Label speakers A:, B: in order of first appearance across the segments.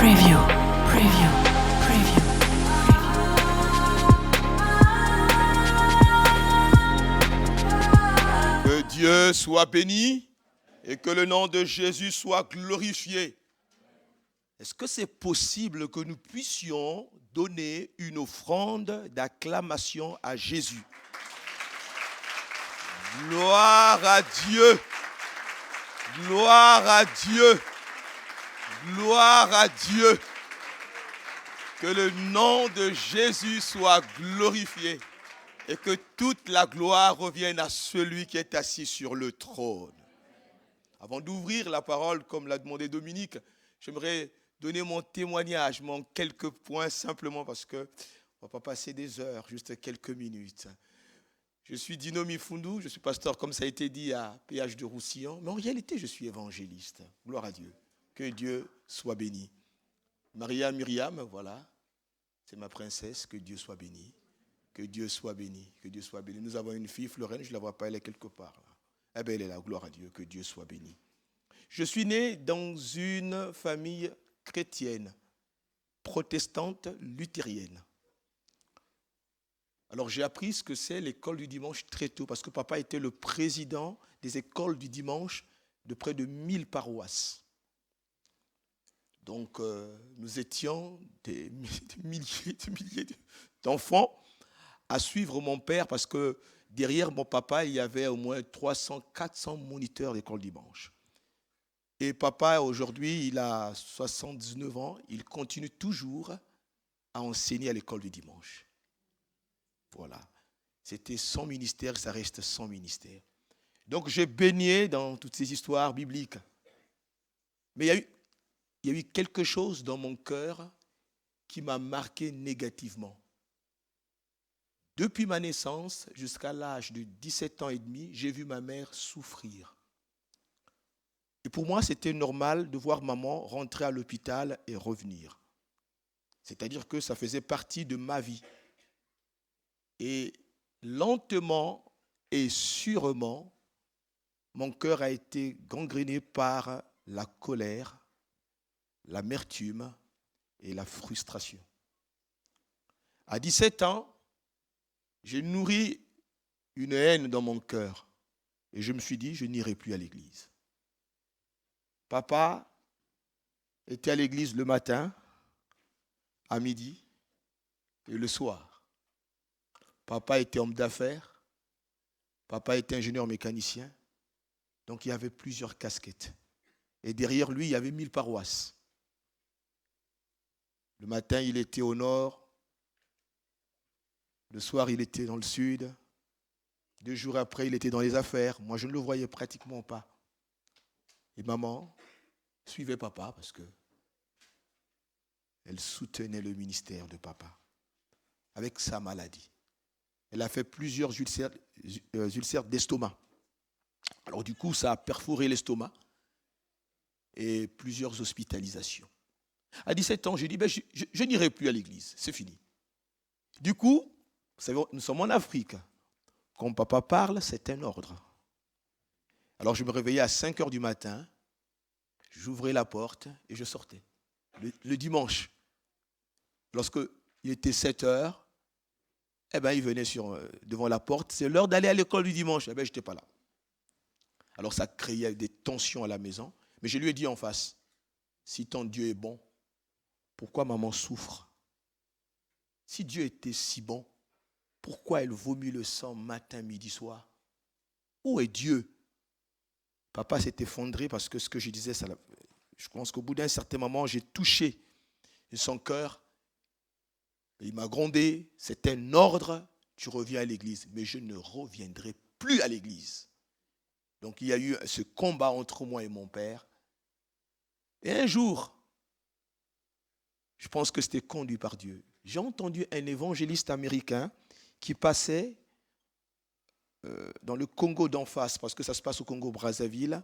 A: Preview. Preview. Preview.
B: Que Dieu soit béni et que le nom de Jésus soit glorifié. Est-ce que c'est possible que nous puissions donner une offrande d'acclamation à Jésus? Gloire à Dieu. Gloire à Dieu. Gloire à Dieu. Que le nom de Jésus soit glorifié et que toute la gloire revienne à celui qui est assis sur le trône. Avant d'ouvrir la parole, comme l'a demandé Dominique, j'aimerais donner mon témoignage, mais en quelques points simplement parce qu'on ne va pas passer des heures, juste quelques minutes. Je suis Dino Mifundu, je suis pasteur, comme ça a été dit, à PH de Roussillon, mais en réalité, je suis évangéliste. Gloire à Dieu. Que Dieu soit béni. Maria Myriam, voilà, c'est ma princesse, que Dieu soit béni. Que Dieu soit béni, que Dieu soit béni. Nous avons une fille, Florène, je ne la vois pas, elle est quelque part là. Eh bien, elle est là, gloire à Dieu, que Dieu soit béni. Je suis né dans une famille chrétienne, protestante, luthérienne. Alors j'ai appris ce que c'est l'école du dimanche très tôt, parce que papa était le président des écoles du dimanche de près de 1000 paroisses. Donc nous étions des milliers d'enfants à suivre mon père, parce que derrière mon papa, il y avait au moins 300, 400 moniteurs d'école dimanche. Et papa, aujourd'hui, il a 79 ans, il continue toujours à enseigner à l'école du dimanche. Voilà. C'était son ministère, ça reste son ministère. Donc j'ai baigné dans toutes ces histoires bibliques. Mais il y a eu quelque chose dans mon cœur qui m'a marqué négativement. Depuis ma naissance jusqu'à l'âge de 17 ans et demi, j'ai vu ma mère souffrir. Et pour moi, c'était normal de voir maman rentrer à l'hôpital et revenir. C'est-à-dire que ça faisait partie de ma vie. Et lentement et sûrement, mon cœur a été gangréné par la colère, l'amertume et la frustration. À 17 ans, j'ai nourri une haine dans mon cœur et je me suis dit, je n'irai plus à l'église. Papa était à l'église le matin, à midi et le soir. Papa était homme d'affaires, papa était ingénieur mécanicien, donc il y avait plusieurs casquettes. Et derrière lui, il y avait 1000 paroisses. Le matin, il était au nord, le soir, il était dans le sud, 2 jours après, il était dans les affaires. Moi, je ne le voyais pratiquement pas. Et maman suivait papa parce que elle soutenait le ministère de papa avec sa maladie. Elle a fait plusieurs ulcères d'estomac. Alors du coup, ça a perforé l'estomac et plusieurs hospitalisations. À 17 ans, j'ai dit, je n'irai plus à l'église, c'est fini. Du coup, vous savez, nous sommes en Afrique. Quand papa parle, c'est un ordre. Alors je me réveillais à 5 heures du matin, j'ouvrais la porte et je sortais. Le dimanche, lorsque il était 7 heures, il venait devant la porte. C'est l'heure d'aller à l'école du dimanche. Je n'étais pas là. Alors ça créait des tensions à la maison. Mais je lui ai dit en face, si ton Dieu est bon, pourquoi maman souffre? Si Dieu était si bon, pourquoi elle vomit le sang matin, midi, soir? Où est Dieu? Papa s'est effondré parce que ce que je disais, je pense qu'au bout d'un certain moment, j'ai touché son cœur. Il m'a grondé, c'est un ordre, tu reviens à l'église. Mais je ne reviendrai plus à l'église. Donc il y a eu ce combat entre moi et mon père. Et un jour, je pense que c'était conduit par Dieu, j'ai entendu un évangéliste américain qui passait dans le Congo d'en face, parce que ça se passe au Congo-Brazzaville.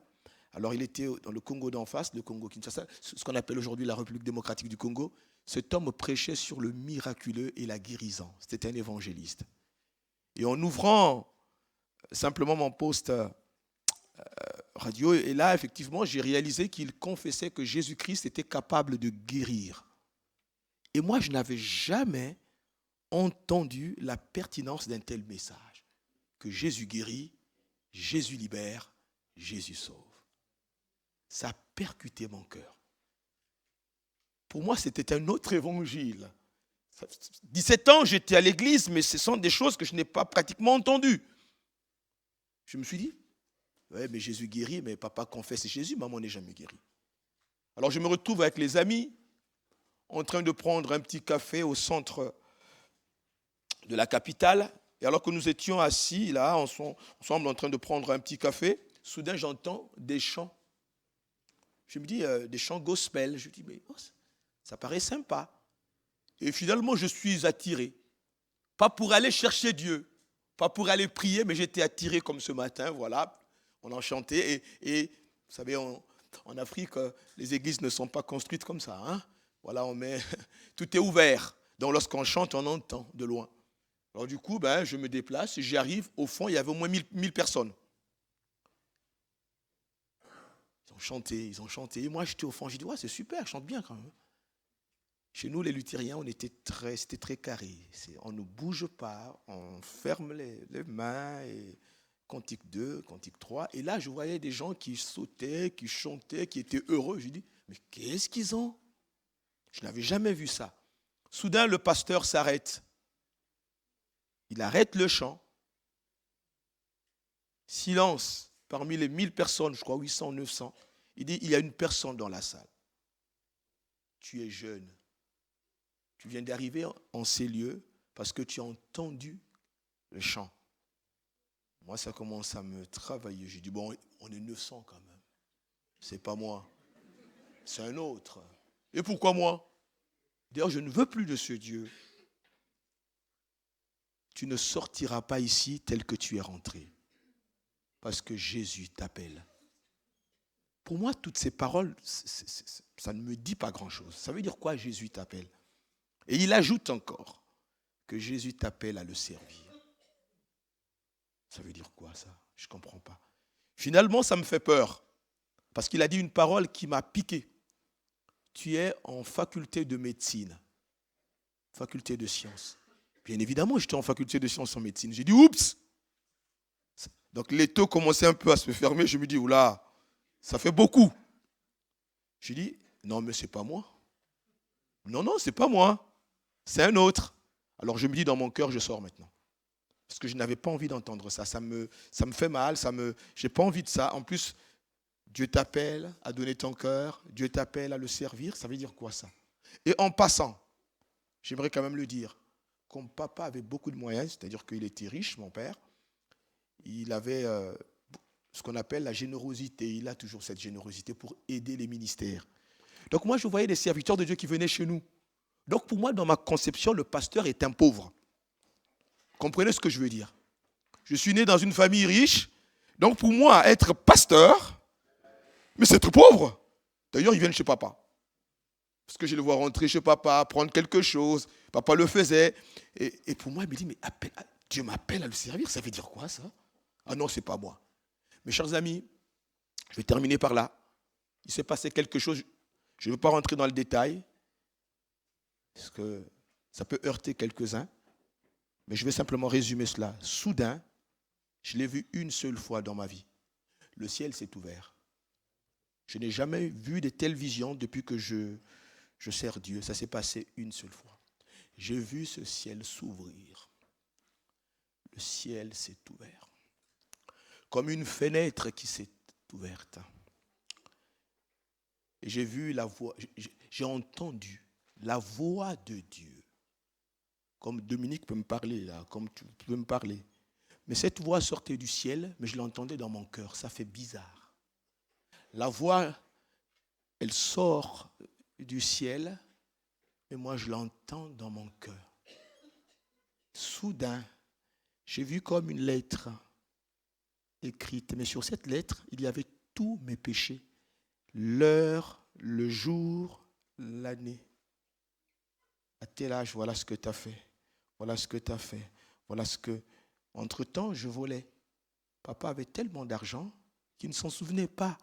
B: Alors il était dans le Congo d'en face, le Congo-Kinshasa, ce qu'on appelle aujourd'hui la République démocratique du Congo. Cet homme prêchait sur le miraculeux et la guérison. C'était un évangéliste. Et en ouvrant simplement mon poste radio. Et là, effectivement, j'ai réalisé qu'il confessait que Jésus-Christ était capable de guérir. Et moi, je n'avais jamais entendu la pertinence d'un tel message. Que Jésus guérit, Jésus libère, Jésus sauve. Ça a percuté mon cœur. Pour moi, c'était un autre évangile. 17 ans, j'étais à l'église, mais ce sont des choses que je n'ai pas pratiquement entendues. Je me suis dit, ouais, mais Jésus guérit, mais papa confesse Jésus, maman n'est jamais guérie. Alors je me retrouve avec les amis, en train de prendre un petit café au centre de la capitale. Et alors que nous étions assis là, ensemble en train de prendre un petit café, soudain j'entends des chants. Je me dis, des chants gospel. Je me dis, mais oh, ça paraît sympa. Et finalement, je suis attiré. Pas pour aller chercher Dieu, pas pour aller prier, mais j'étais attiré comme ce matin, voilà. On en chantait. Et vous savez, en Afrique, les églises ne sont pas construites comme ça. Hein. Voilà, tout est ouvert. Donc lorsqu'on chante, on entend de loin. Alors du coup, je me déplace, j'arrive. Au fond, il y avait au moins 1000 personnes. Ils ont chanté. Et moi, j'étais au fond. J'ai dit, ouais, c'est super, je chante bien quand même. Chez nous, les luthériens, c'était très carré. On ne bouge pas, on ferme les mains. Et cantique 2, cantique 3. Et là, je voyais des gens qui sautaient, qui chantaient, qui étaient heureux. J'ai dit, mais qu'est-ce qu'ils ont? Je n'avais jamais vu ça. Soudain, le pasteur s'arrête. Il arrête le chant. Silence. Parmi les 1000 personnes, je crois 800, 900, il dit, il y a une personne dans la salle. Tu es jeune. Tu viens d'arriver en ces lieux parce que tu as entendu le chant. Moi, ça commence à me travailler. J'ai dit, bon, on est 900 quand même. C'est pas moi. C'est un autre. Et pourquoi moi? D'ailleurs, je ne veux plus de ce Dieu. Tu ne sortiras pas ici tel que tu es rentré. Parce que Jésus t'appelle. Pour moi, toutes ces paroles, ça ne me dit pas grand-chose. Ça veut dire quoi, Jésus t'appelle? Et il ajoute encore que Jésus t'appelle à le servir. Ça veut dire quoi, ça? Je ne comprends pas. Finalement, ça me fait peur. Parce qu'il a dit une parole qui m'a piqué. Tu es en faculté de médecine, faculté de sciences. Bien évidemment, j'étais en faculté de sciences en médecine. J'ai dit, oups! Donc l'étau commençait un peu à se fermer. Je me dis, oula, ça fait beaucoup. J'ai dit, non, mais c'est pas moi. Non, c'est pas moi. C'est un autre. Alors je me dis dans mon cœur, je sors maintenant. Parce que je n'avais pas envie d'entendre ça. Ça me fait mal. Je n'ai pas envie de ça. En plus, Dieu t'appelle à donner ton cœur. Dieu t'appelle à le servir. Ça veut dire quoi ça? Et en passant, j'aimerais quand même le dire, comme papa avait beaucoup de moyens, c'est-à-dire qu'il était riche, mon père, il avait ce qu'on appelle la générosité. Il a toujours cette générosité pour aider les ministères. Donc moi, je voyais des serviteurs de Dieu qui venaient chez nous. Donc pour moi, dans ma conception, le pasteur est un pauvre. Comprenez ce que je veux dire? Je suis né dans une famille riche. Donc pour moi, être pasteur, mais c'est être pauvre. D'ailleurs, ils viennent chez papa. Parce que je le vois rentrer chez papa, prendre quelque chose. Papa le faisait. Et pour moi, il me dit, mais Dieu m'appelle à le servir. Ça veut dire quoi, ça? Ah non, c'est pas moi. Mes chers amis, je vais terminer par là. Il s'est passé quelque chose. Je ne veux pas rentrer dans le détail. Parce que ça peut heurter quelques-uns. Mais je vais simplement résumer cela. Soudain, je l'ai vu une seule fois dans ma vie. Le ciel s'est ouvert. Je n'ai jamais vu de telles visions depuis que je sers Dieu. Ça s'est passé une seule fois. J'ai vu ce ciel s'ouvrir. Le ciel s'est ouvert. Comme une fenêtre qui s'est ouverte. Et j'ai vu la voix, j'ai entendu la voix de Dieu. Comme Dominique peut me parler là, comme tu peux me parler. Mais cette voix sortait du ciel, mais je l'entendais dans mon cœur. Ça fait bizarre. La voix, elle sort du ciel, mais moi je l'entends dans mon cœur. Soudain, j'ai vu comme une lettre écrite. Mais sur cette lettre, il y avait tous mes péchés. L'heure, le jour, l'année. À tel âge, voilà ce que tu as fait. Voilà ce que tu as fait. Voilà ce que... Entre-temps, je volais. Papa avait tellement d'argent qui ne s'en souvenait pas.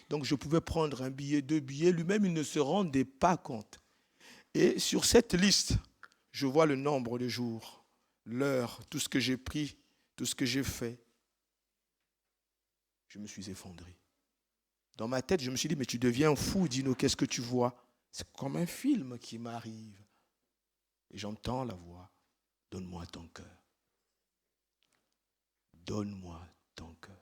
B: Donc je pouvais prendre un billet, 2 billets, lui-même il ne se rendait pas compte. Et sur cette liste, je vois le nombre de jours, l'heure, tout ce que j'ai pris, tout ce que j'ai fait. Je me suis effondré. Dans ma tête, je me suis dit, mais tu deviens fou, Dino, qu'est-ce que tu vois? C'est comme un film qui m'arrive. Et j'entends la voix, donne-moi ton cœur. Donne-moi ton cœur.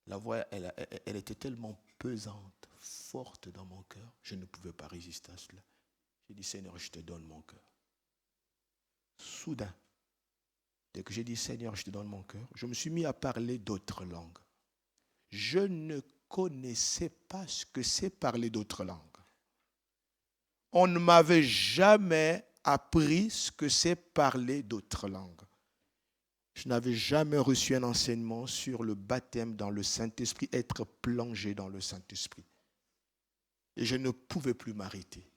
B: La voix, elle était tellement pesante, forte dans mon cœur, je ne pouvais pas résister à cela. J'ai dit, Seigneur, je te donne mon cœur. Soudain, dès que j'ai dit, Seigneur, je te donne mon cœur, je me suis mis à parler d'autres langues. Je ne connaissais pas ce que c'est parler d'autres langues. On ne m'avait jamais appris ce que c'est parler d'autres langues. Je n'avais jamais reçu un enseignement sur le baptême dans le Saint-Esprit, être plongé dans le Saint-Esprit. Et je ne pouvais plus m'arrêter.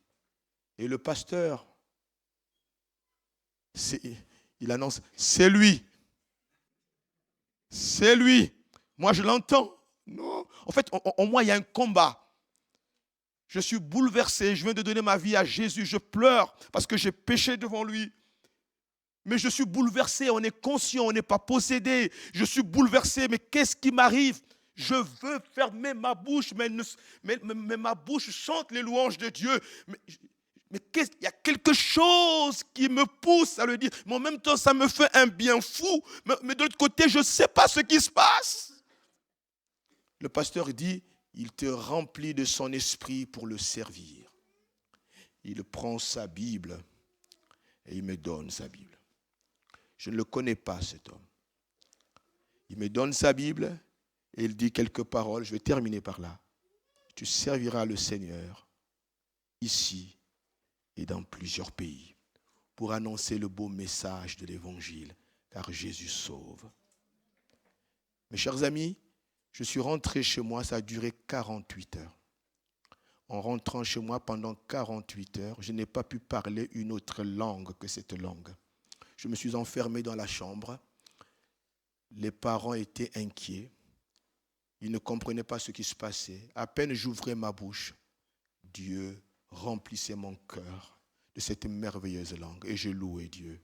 B: Et le pasteur, il annonce, c'est lui. C'est lui. Moi, je l'entends. Non. En fait, en moi, il y a un combat. Je suis bouleversé. Je viens de donner ma vie à Jésus. Je pleure parce que j'ai péché devant lui. Mais je suis bouleversé. On est conscient, on n'est pas possédé. Je suis bouleversé. Mais qu'est-ce qui m'arrive? Je veux fermer ma bouche, mais ma bouche chante les louanges de Dieu. Mais il y a quelque chose qui me pousse à le dire. Mais en même temps, ça me fait un bien fou. Mais de l'autre côté, je ne sais pas ce qui se passe. Le pasteur dit, il te remplit de son esprit pour le servir. Il prend sa Bible et il me donne sa Bible. Je ne le connais pas, cet homme. Il me donne sa Bible et il dit quelques paroles. Je vais terminer par là. Tu serviras le Seigneur ici et dans plusieurs pays pour annoncer le beau message de l'Évangile, car Jésus sauve. Mes chers amis, je suis rentré chez moi, ça a duré 48 heures. En rentrant chez moi pendant 48 heures, je n'ai pas pu parler une autre langue que cette langue. Je me suis enfermé dans la chambre. Les parents étaient inquiets. Ils ne comprenaient pas ce qui se passait. À peine j'ouvrais ma bouche, Dieu remplissait mon cœur de cette merveilleuse langue et je louais Dieu.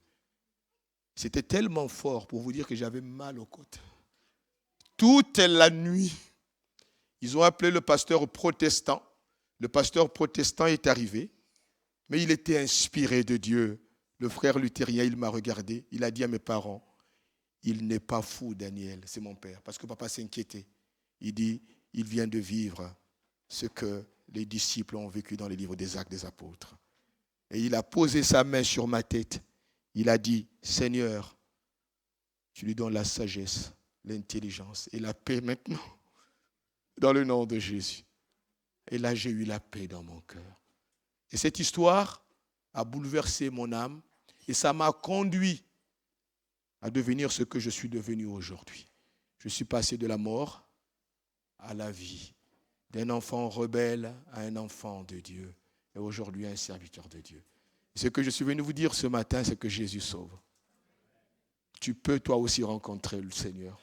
B: C'était tellement fort pour vous dire que j'avais mal aux côtes. Toute la nuit, ils ont appelé le pasteur protestant. Le pasteur protestant est arrivé, mais il était inspiré de Dieu. Le frère luthérien, il m'a regardé, il a dit à mes parents, il n'est pas fou, Daniel, c'est mon père, parce que papa s'inquiétait. Il dit, il vient de vivre ce que les disciples ont vécu dans les livres des Actes des Apôtres. Et il a posé sa main sur ma tête. Il a dit, Seigneur, tu lui donnes la sagesse, l'intelligence et la paix maintenant, dans le nom de Jésus. Et là, j'ai eu la paix dans mon cœur. Et cette histoire a bouleversé mon âme et ça m'a conduit à devenir ce que je suis devenu aujourd'hui. Je suis passé de la mort à la vie, d'un enfant rebelle à un enfant de Dieu et aujourd'hui un serviteur de Dieu. Ce que je suis venu vous dire ce matin, c'est que Jésus sauve. Tu peux toi aussi rencontrer le Seigneur.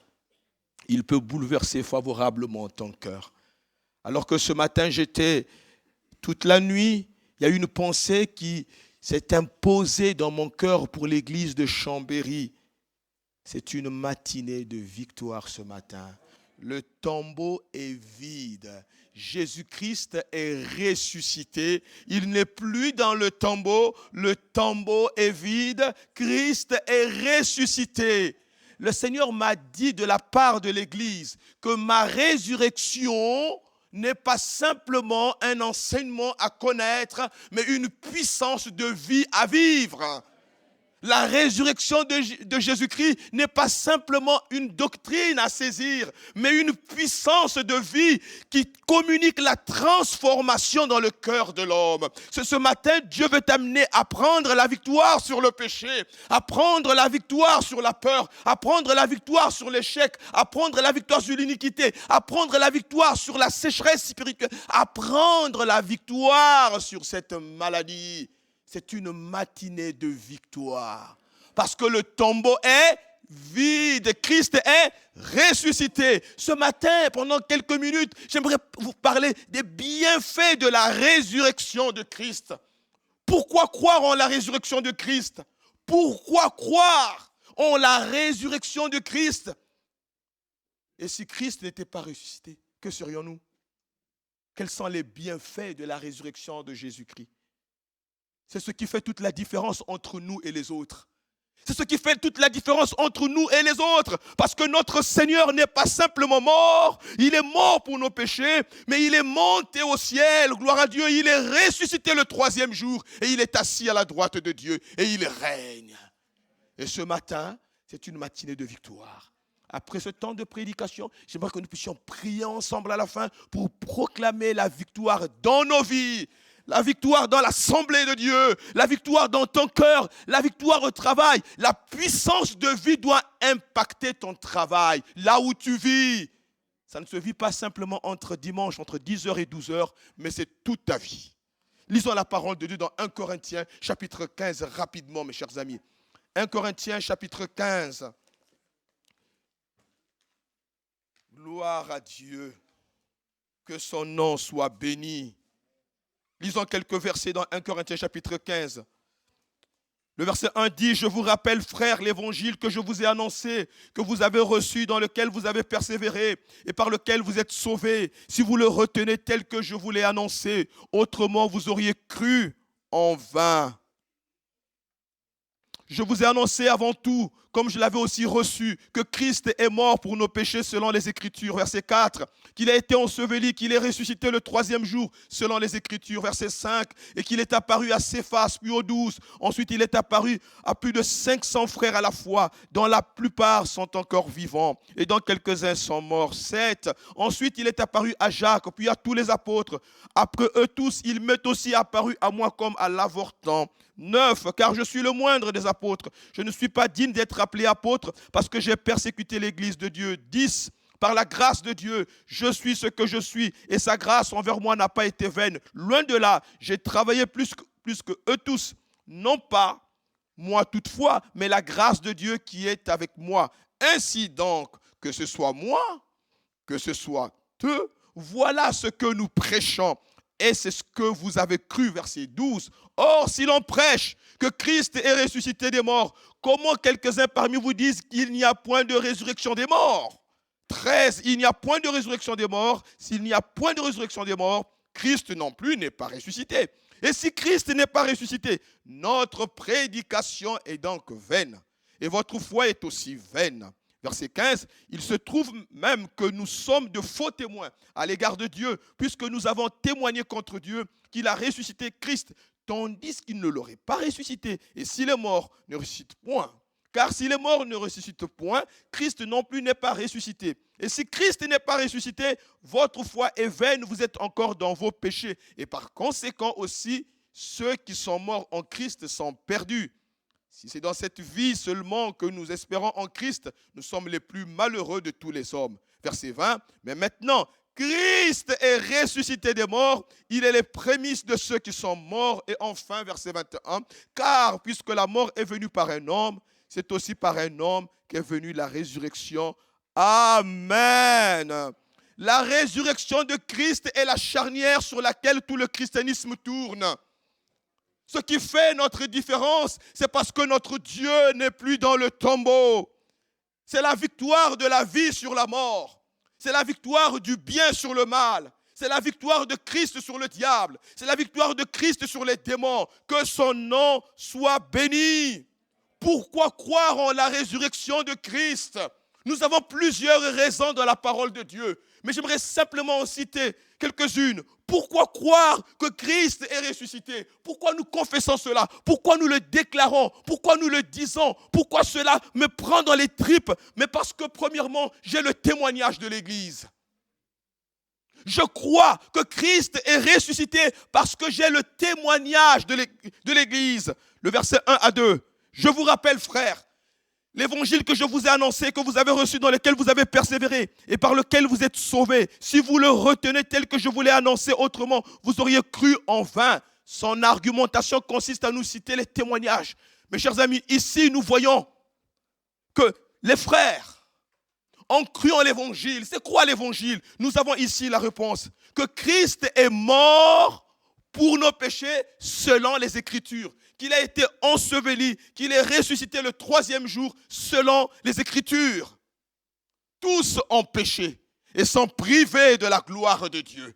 B: Il peut bouleverser favorablement ton cœur. Alors que ce matin, j'étais toute la nuit, il y a eu une pensée qui s'est imposée dans mon cœur pour l'église de Chambéry. C'est une matinée de victoire ce matin. Le tombeau est vide. Jésus-Christ est ressuscité. Il n'est plus dans le tombeau est vide. Christ est ressuscité. Le Seigneur m'a dit de la part de l'Église que ma résurrection n'est pas simplement un enseignement à connaître, mais une puissance de vie à vivre. La résurrection de Jésus-Christ n'est pas simplement une doctrine à saisir, mais une puissance de vie qui communique la transformation dans le cœur de l'homme. Ce matin, Dieu veut t'amener à prendre la victoire sur le péché, à prendre la victoire sur la peur, à prendre la victoire sur l'échec, à prendre la victoire sur l'iniquité, à prendre la victoire sur la sécheresse spirituelle, à prendre la victoire sur cette maladie. C'est une matinée de victoire. Parce que le tombeau est vide. Christ est ressuscité. Ce matin, pendant quelques minutes, j'aimerais vous parler des bienfaits de la résurrection de Christ. Pourquoi croire en la résurrection de Christ? Pourquoi croire en la résurrection de Christ? Et si Christ n'était pas ressuscité, que serions-nous? Quels sont les bienfaits de la résurrection de Jésus-Christ? C'est ce qui fait toute la différence entre nous et les autres. C'est ce qui fait toute la différence entre nous et les autres. Parce que notre Seigneur n'est pas simplement mort. Il est mort pour nos péchés, mais il est monté au ciel. Gloire à Dieu. Il est ressuscité le 3e jour. Et il est assis à la droite de Dieu. Et il règne. Et ce matin, c'est une matinée de victoire. Après ce temps de prédication, j'aimerais que nous puissions prier ensemble à la fin pour proclamer la victoire dans nos vies. La victoire dans l'assemblée de Dieu, la victoire dans ton cœur, la victoire au travail. La puissance de vie doit impacter ton travail, là où tu vis. Ça ne se vit pas simplement entre dimanche, entre 10h et 12h, mais c'est toute ta vie. Lisons la parole de Dieu dans 1 Corinthiens, chapitre 15, rapidement, mes chers amis. 1 Corinthiens, chapitre 15. Gloire à Dieu, que son nom soit béni. Lisons quelques versets dans 1 Corinthiens chapitre 15. Le verset 1 dit, « Je vous rappelle, frères, l'évangile que je vous ai annoncé, que vous avez reçu, dans lequel vous avez persévéré et par lequel vous êtes sauvés, si vous le retenez tel que je vous l'ai annoncé, autrement vous auriez cru en vain. Je vous ai annoncé avant tout, comme je l'avais aussi reçu, que Christ est mort pour nos péchés selon les Écritures. Verset 4, qu'il a été enseveli, qu'il est ressuscité le 3e jour selon les Écritures. Verset 5, et qu'il est apparu à Céphas, puis aux 12. Ensuite, il est apparu à plus de 500 frères à la fois, dont la plupart sont encore vivants, et dont quelques-uns sont morts. 7, ensuite, il est apparu à Jacques, puis à tous les apôtres. Après eux tous, il m'est aussi apparu à moi comme à l'avortant. 9, car je suis le moindre des apôtres. Je ne suis pas digne d'être appelé apôtre parce que j'ai persécuté l'église de Dieu. 10, par la grâce de Dieu, je suis ce que je suis et sa grâce envers moi n'a pas été vaine. Loin de là, j'ai travaillé plus que eux tous. Non pas moi toutefois, mais la grâce de Dieu qui est avec moi. Ainsi donc, que ce soit moi, que ce soit eux, voilà ce que nous prêchons. Et c'est ce que vous avez cru, verset 12. Or, si l'on prêche que Christ est ressuscité des morts, comment quelques-uns parmi vous disent qu'il n'y a point de résurrection des morts? 13, il n'y a point de résurrection des morts. S'il n'y a point de résurrection des morts, Christ non plus n'est pas ressuscité. Et si Christ n'est pas ressuscité, notre prédication est donc vaine. Et votre foi est aussi vaine. Verset 15, il se trouve même que nous sommes de faux témoins à l'égard de Dieu, puisque nous avons témoigné contre Dieu qu'il a ressuscité Christ, tandis qu'il ne l'aurait pas ressuscité. Et si les morts ne ressuscitent point, car si les morts ne ressuscitent point, Christ non plus n'est pas ressuscité. Et si Christ n'est pas ressuscité, votre foi est vaine, vous êtes encore dans vos péchés. Et par conséquent aussi, ceux qui sont morts en Christ sont perdus. Si c'est dans cette vie seulement que nous espérons en Christ, nous sommes les plus malheureux de tous les hommes. Verset 20, mais maintenant, Christ est ressuscité des morts, il est les prémices de ceux qui sont morts. Et enfin, verset 21, car puisque la mort est venue par un homme, c'est aussi par un homme qu'est venue la résurrection. Amen. La résurrection de Christ est la charnière sur laquelle tout le christianisme tourne. Ce qui fait notre différence, c'est parce que notre Dieu n'est plus dans le tombeau. C'est la victoire de la vie sur la mort. C'est la victoire du bien sur le mal. C'est la victoire de Christ sur le diable. C'est la victoire de Christ sur les démons. Que son nom soit béni. Pourquoi croire en la résurrection de Christ? Nous avons plusieurs raisons dans la parole de Dieu. Mais j'aimerais simplement en citer quelques-unes. Pourquoi croire que Christ est ressuscité? Pourquoi nous confessons cela? Pourquoi nous le déclarons? Pourquoi nous le disons? Pourquoi cela me prend dans les tripes? Mais parce que premièrement, j'ai le témoignage de l'Église. Je crois que Christ est ressuscité parce que j'ai le témoignage de l'Église. Le verset 1 à 2. Je vous rappelle, frères, l'évangile que je vous ai annoncé, que vous avez reçu, dans lequel vous avez persévéré et par lequel vous êtes sauvés, si vous le retenez tel que je vous l'ai annoncé, autrement, vous auriez cru en vain. Son argumentation consiste à nous citer les témoignages. Mes chers amis, ici nous voyons que Les frères ont cru en l'évangile. C'est quoi l'évangile? Nous avons ici la réponse. Que Christ est mort pour nos péchés selon les Écritures. Qu'il a été enseveli, qu'il est ressuscité le 3e jour selon les Écritures. Tous ont péché et sont privés de la gloire de Dieu.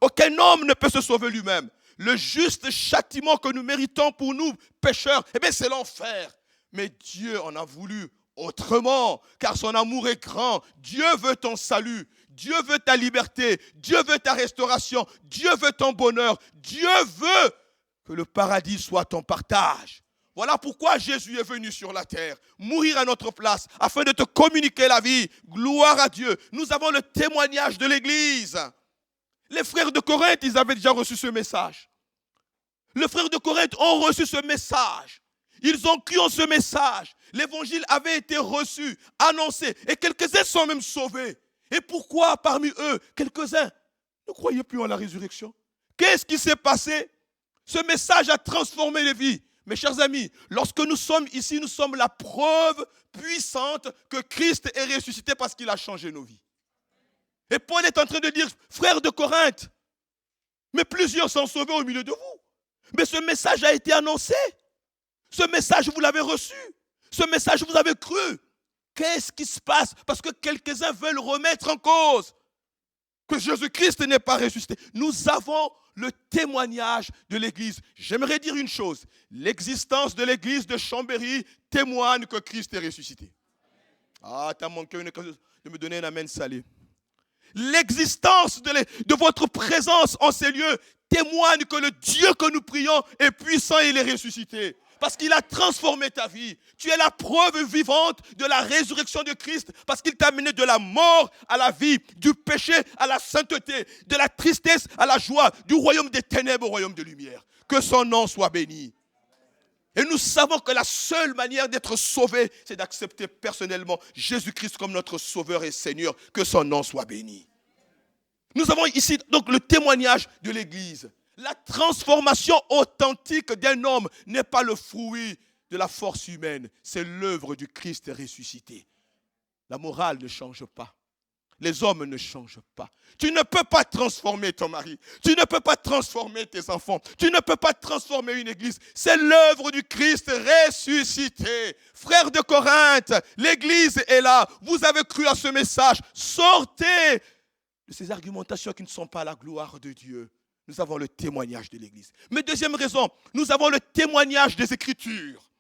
B: Aucun homme ne peut se sauver lui-même. Le juste châtiment que nous méritons pour nous, pécheurs, c'est l'enfer. Mais Dieu en a voulu autrement, car son amour est grand. Dieu veut ton salut. Dieu veut ta liberté. Dieu veut ta restauration. Dieu veut ton bonheur. Dieu veut que le paradis soit ton partage. Voilà pourquoi Jésus est venu sur la terre, mourir à notre place, afin de te communiquer la vie. Gloire à Dieu. Nous avons le témoignage de l'Église. Les frères de Corinthe, ils avaient déjà reçu ce message. Les frères de Corinthe ont reçu ce message. Ils ont cru en ce message. L'évangile avait été reçu, annoncé, et quelques-uns sont même sauvés. Et pourquoi parmi eux, quelques-uns ne croyaient plus en la résurrection? Qu'est-ce qui s'est passé? Ce message a transformé les vies. Mes chers amis, lorsque nous sommes ici, nous sommes la preuve puissante que Christ est ressuscité parce qu'il a changé nos vies. Et Paul est en train de dire, frères de Corinthe, mais plusieurs sont sauvés au milieu de vous. Mais ce message a été annoncé. Ce message, vous l'avez reçu. Ce message, vous avez cru. Qu'est-ce qui se passe? Parce que quelques-uns veulent remettre en cause que Jésus-Christ n'est pas ressuscité. Nous avons le témoignage de l'Église. J'aimerais dire une chose. L'existence de l'Église de Chambéry témoigne que Christ est ressuscité. Ah, t'as manqué une occasion de me donner un amen salé. L'existence de votre présence en ces lieux témoigne que le Dieu que nous prions est puissant et il est ressuscité. Parce qu'il a transformé ta vie. Tu es la preuve vivante de la résurrection de Christ. Parce qu'il t'a mené de la mort à la vie, du péché à la sainteté, de la tristesse à la joie, du royaume des ténèbres au royaume de lumière. Que son nom soit béni. Et nous savons que la seule manière d'être sauvé, c'est d'accepter personnellement Jésus-Christ comme notre Sauveur et Seigneur. Que son nom soit béni. Nous avons ici donc le témoignage de l'Église. La transformation authentique d'un homme n'est pas le fruit de la force humaine, c'est l'œuvre du Christ ressuscité. La morale ne change pas. Les hommes ne changent pas. Tu ne peux pas transformer ton mari. Tu ne peux pas transformer tes enfants. Tu ne peux pas transformer une église. C'est l'œuvre du Christ ressuscité. Frères de Corinthe, l'église est là. Vous avez cru à ce message. Sortez de ces argumentations qui ne sont pas la gloire de Dieu. Nous avons le témoignage de l'Église. Mais deuxième raison, nous avons le témoignage des Écritures.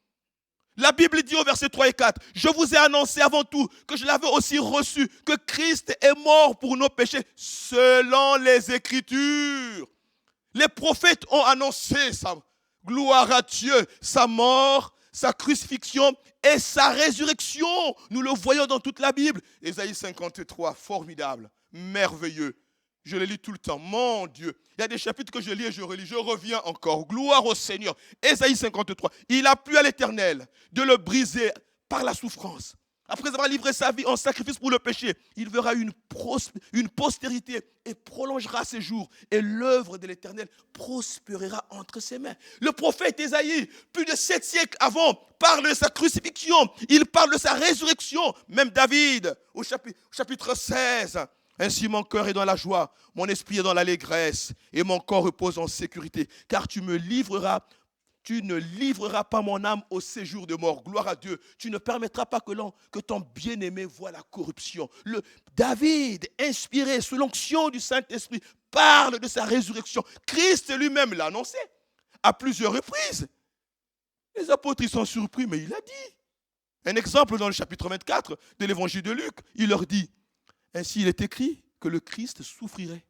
B: La Bible dit au verset 3 et 4, « Je vous ai annoncé avant tout que je l'avais aussi reçu, que Christ est mort pour nos péchés selon les Écritures. » Les prophètes ont annoncé sa gloire à Dieu, sa mort, sa crucifixion et sa résurrection. Nous le voyons dans toute la Bible. Ésaïe 53, formidable, merveilleux. Je le lis tout le temps. Mon Dieu. Il y a des chapitres que je lis et je relis. Je reviens encore. Gloire au Seigneur. Ésaïe 53. Il a plu à l'Éternel de le briser par la souffrance. Après avoir livré sa vie en sacrifice pour le péché, il verra une postérité et prolongera ses jours. Et l'œuvre de l'Éternel prospérera entre ses mains. Le prophète Ésaïe, plus de 7 siècles avant, parle de sa crucifixion. Il parle de sa résurrection. Même David, au chapitre 16. Ainsi mon cœur est dans la joie, mon esprit est dans l'allégresse et mon corps repose en sécurité. Car tu ne livreras pas mon âme au séjour de mort. Gloire à Dieu. Tu ne permettras pas que ton bien-aimé voie la corruption. David, inspiré sous l'onction du Saint-Esprit, parle de sa résurrection. Christ lui-même l'a annoncé à plusieurs reprises. Les apôtres ils sont surpris, mais il a dit. Un exemple dans le chapitre 24 de l'évangile de Luc, il leur dit, ainsi, il est écrit que le Christ souffrirait,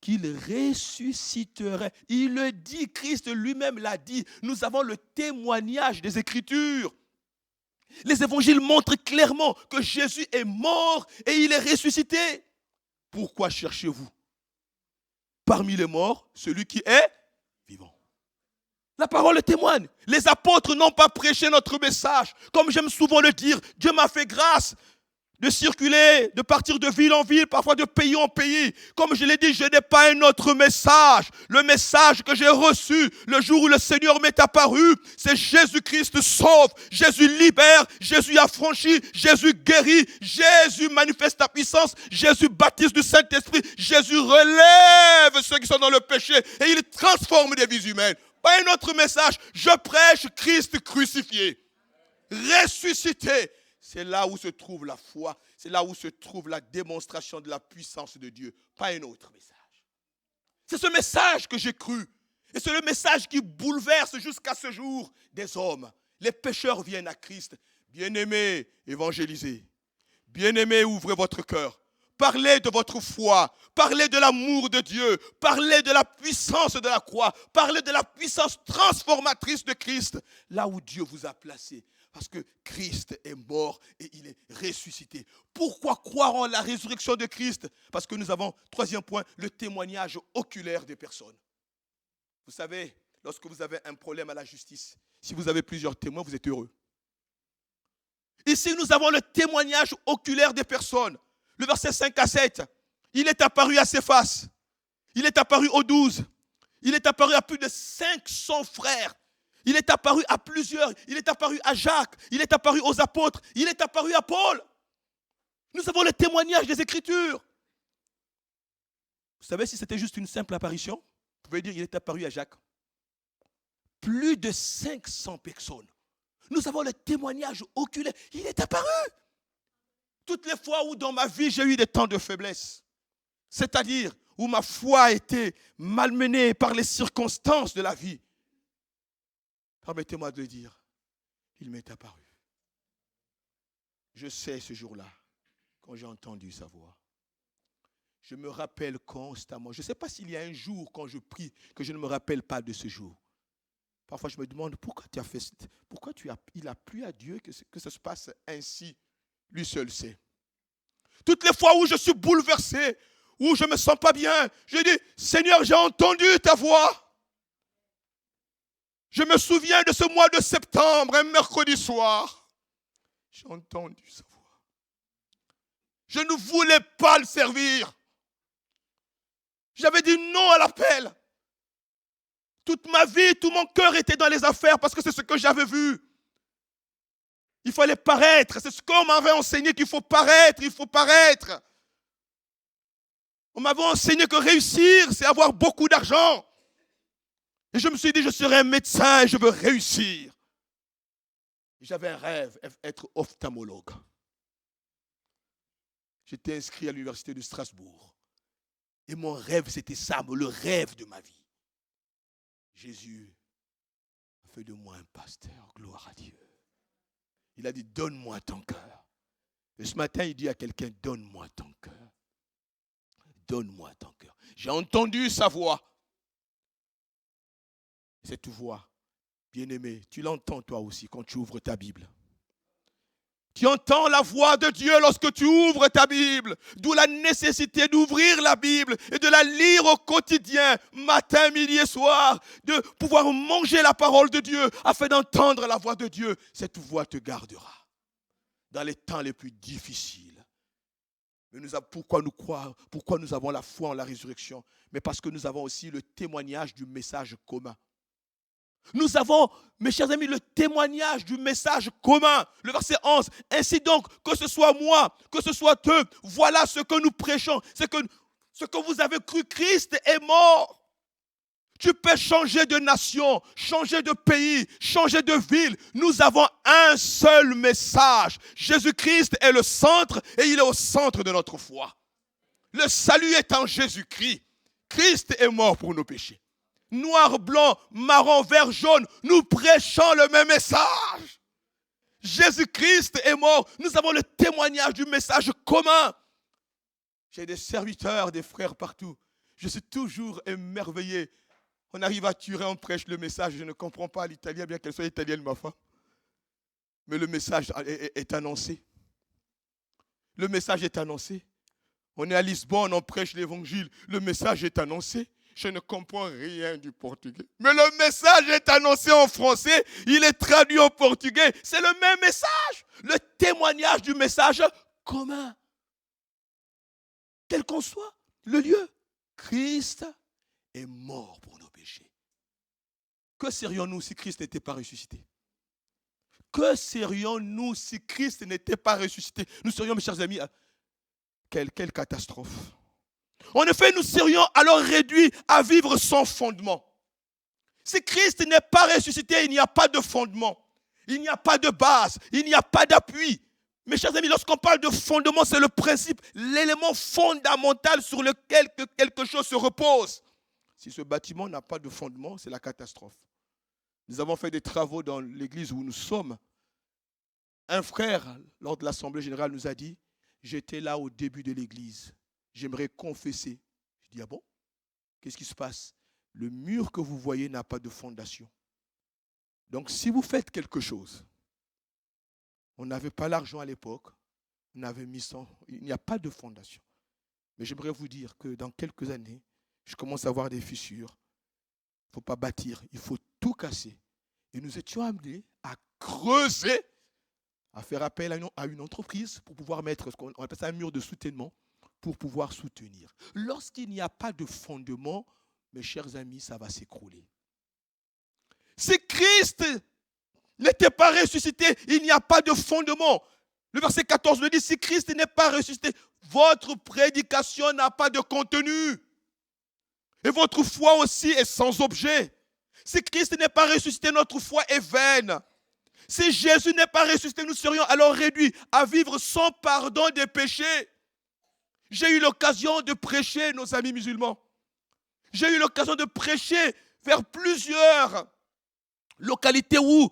B: qu'il ressusciterait. Il le dit, Christ lui-même l'a dit. Nous avons le témoignage des Écritures. Les évangiles montrent clairement que Jésus est mort et il est ressuscité. Pourquoi cherchez-vous parmi les morts celui qui est vivant? La parole témoigne. Les apôtres n'ont pas prêché notre message. Comme j'aime souvent le dire, Dieu m'a fait grâce de circuler, de partir de ville en ville, parfois de pays en pays. Comme je l'ai dit, je n'ai pas un autre message. Le message que j'ai reçu le jour où le Seigneur m'est apparu, c'est Jésus-Christ sauve, Jésus libère, Jésus affranchit, Jésus guérit, Jésus manifeste la puissance, Jésus baptise du Saint-Esprit, Jésus relève ceux qui sont dans le péché et il transforme des vies humaines. Pas un autre message. Je prêche Christ crucifié, ressuscité. C'est là où se trouve la foi, c'est là où se trouve la démonstration de la puissance de Dieu, pas un autre message. C'est ce message que j'ai cru, et c'est le message qui bouleverse jusqu'à ce jour des hommes. Les pécheurs viennent à Christ. Bien-aimés, évangélisez. Bien-aimés, ouvrez votre cœur. Parlez de votre foi, parlez de l'amour de Dieu, parlez de la puissance de la croix, parlez de la puissance transformatrice de Christ, là où Dieu vous a placé. Parce que Christ est mort et il est ressuscité. Pourquoi croire en la résurrection de Christ? Parce que nous avons, troisième point, le témoignage oculaire des personnes. Vous savez, lorsque vous avez un problème à la justice, si vous avez plusieurs témoins, vous êtes heureux. Ici, nous avons le témoignage oculaire des personnes. Le verset 5 à 7, il est apparu à Céphas, il est apparu aux 12, il est apparu à plus de 500 frères. Il est apparu à plusieurs, il est apparu à Jacques, il est apparu aux apôtres, il est apparu à Paul. Nous avons le témoignage des Écritures. Vous savez, si c'était juste une simple apparition, vous pouvez dire qu'il est apparu à Jacques. Plus de 500 personnes. Nous avons le témoignage oculaire. Il est apparu. Toutes les fois où dans ma vie j'ai eu des temps de faiblesse, c'est-à-dire où ma foi a été malmenée par les circonstances de la vie, permettez-moi de dire, il m'est apparu. Je sais ce jour-là, quand j'ai entendu sa voix. Je me rappelle constamment. Je ne sais pas s'il y a un jour quand je prie que je ne me rappelle pas de ce jour. Parfois je me demande pourquoi il a plu à Dieu que ça se passe ainsi. Lui seul sait. Toutes les fois où je suis bouleversé, où je ne me sens pas bien, je dis, Seigneur, j'ai entendu ta voix. Je me souviens de ce mois de septembre, un mercredi soir. J'ai entendu sa voix. Je ne voulais pas le servir. J'avais dit non à l'appel. Toute ma vie, tout mon cœur était dans les affaires parce que c'est ce que j'avais vu. Il fallait paraître. C'est ce qu'on m'avait enseigné qu'il faut paraître, il faut paraître. On m'avait enseigné que réussir, c'est avoir beaucoup d'argent. Et je me suis dit, je serai un médecin et je veux réussir. J'avais un rêve, être ophtalmologue. J'étais inscrit à l'université de Strasbourg. Et mon rêve, c'était ça, le rêve de ma vie. Jésus a fait de moi un pasteur, gloire à Dieu. Il a dit, donne-moi ton cœur. Et ce matin, il dit à quelqu'un, donne-moi ton cœur. Donne-moi ton cœur. J'ai entendu sa voix. Cette voix, bien-aimé, tu l'entends toi aussi quand tu ouvres ta Bible. Tu entends la voix de Dieu lorsque tu ouvres ta Bible. D'où la nécessité d'ouvrir la Bible et de la lire au quotidien, matin, midi et soir. De pouvoir manger la parole de Dieu afin d'entendre la voix de Dieu. Cette voix te gardera dans les temps les plus difficiles. Mais pourquoi nous avons la foi en la résurrection? Mais parce que nous avons aussi le témoignage du message commun. Nous avons, mes chers amis, le témoignage du message commun. Le verset 11. Ainsi donc, que ce soit moi, que ce soit eux, voilà ce que nous prêchons. C'est que ce que vous avez cru, Christ est mort. Tu peux changer de nation, changer de pays, changer de ville. Nous avons un seul message. Jésus-Christ est le centre et il est au centre de notre foi. Le salut est en Jésus-Christ. Christ est mort pour nos péchés. Noir, blanc, marron, vert, jaune, nous prêchons le même message. Jésus-Christ est mort. Nous avons le témoignage du message commun. J'ai des serviteurs, des frères partout. Je suis toujours émerveillé. On arrive à Turin, on prêche le message. Je ne comprends pas l'italien, bien qu'elle soit italienne, ma femme. Mais le message est annoncé. Le message est annoncé. On est à Lisbonne, on prêche l'évangile. Le message est annoncé. Je ne comprends rien du portugais. Mais le message est annoncé en français, il est traduit en portugais. C'est le même message. Le témoignage du message commun. Quel qu'en soit le lieu, Christ est mort pour nos péchés. Que serions-nous si Christ n'était pas ressuscité? Que serions-nous si Christ n'était pas ressuscité? Nous serions, mes chers amis, quelle catastrophe. En effet, nous serions alors réduits à vivre sans fondement. Si Christ n'est pas ressuscité, il n'y a pas de fondement. Il n'y a pas de base. Il n'y a pas d'appui. Mes chers amis, lorsqu'on parle de fondement, c'est le principe, l'élément fondamental sur lequel quelque chose se repose. Si ce bâtiment n'a pas de fondement, c'est la catastrophe. Nous avons fait des travaux dans l'église où nous sommes. Un frère, lors de l'Assemblée générale, nous a dit, j'étais là au début de l'église. J'aimerais confesser. Je dis, ah bon? Qu'est-ce qui se passe? Le mur que vous voyez n'a pas de fondation. Donc, si vous faites quelque chose, on n'avait pas l'argent à l'époque, on avait mis ça, il n'y a pas de fondation. Mais j'aimerais vous dire que dans quelques années, je commence à avoir des fissures. Il ne faut pas bâtir, il faut tout casser. Et nous étions amenés à creuser, à faire appel à une entreprise pour pouvoir mettre, ce qu'on appelle ça un mur de soutènement, pour pouvoir soutenir. Lorsqu'il n'y a pas de fondement, mes chers amis, ça va s'écrouler. Si Christ n'était pas ressuscité, il n'y a pas de fondement. Le verset 14 le dit, si Christ n'est pas ressuscité, votre prédication n'a pas de contenu. Et votre foi aussi est sans objet. Si Christ n'est pas ressuscité, notre foi est vaine. Si Jésus n'est pas ressuscité, nous serions alors réduits à vivre sans pardon des péchés. J'ai eu l'occasion de prêcher, nos amis musulmans. J'ai eu l'occasion de prêcher vers plusieurs localités où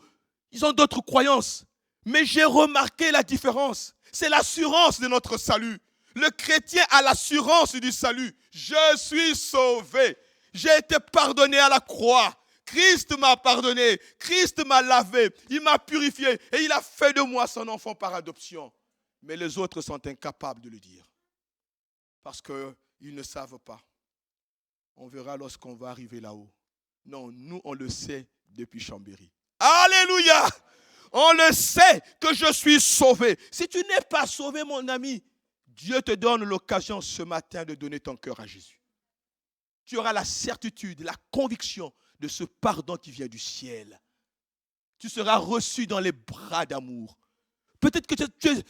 B: ils ont d'autres croyances. Mais j'ai remarqué la différence. C'est l'assurance de notre salut. Le chrétien a l'assurance du salut. Je suis sauvé. J'ai été pardonné à la croix. Christ m'a pardonné. Christ m'a lavé. Il m'a purifié. Et il a fait de moi son enfant par adoption. Mais les autres sont incapables de le dire. Parce qu'ils ne savent pas. On verra lorsqu'on va arriver là-haut. Non, nous, on le sait depuis Chambéry. Alléluia! On le sait que je suis sauvé. Si tu n'es pas sauvé, mon ami, Dieu te donne l'occasion ce matin de donner ton cœur à Jésus. Tu auras la certitude, la conviction de ce pardon qui vient du ciel. Tu seras reçu dans les bras d'amour. Peut-être que tu es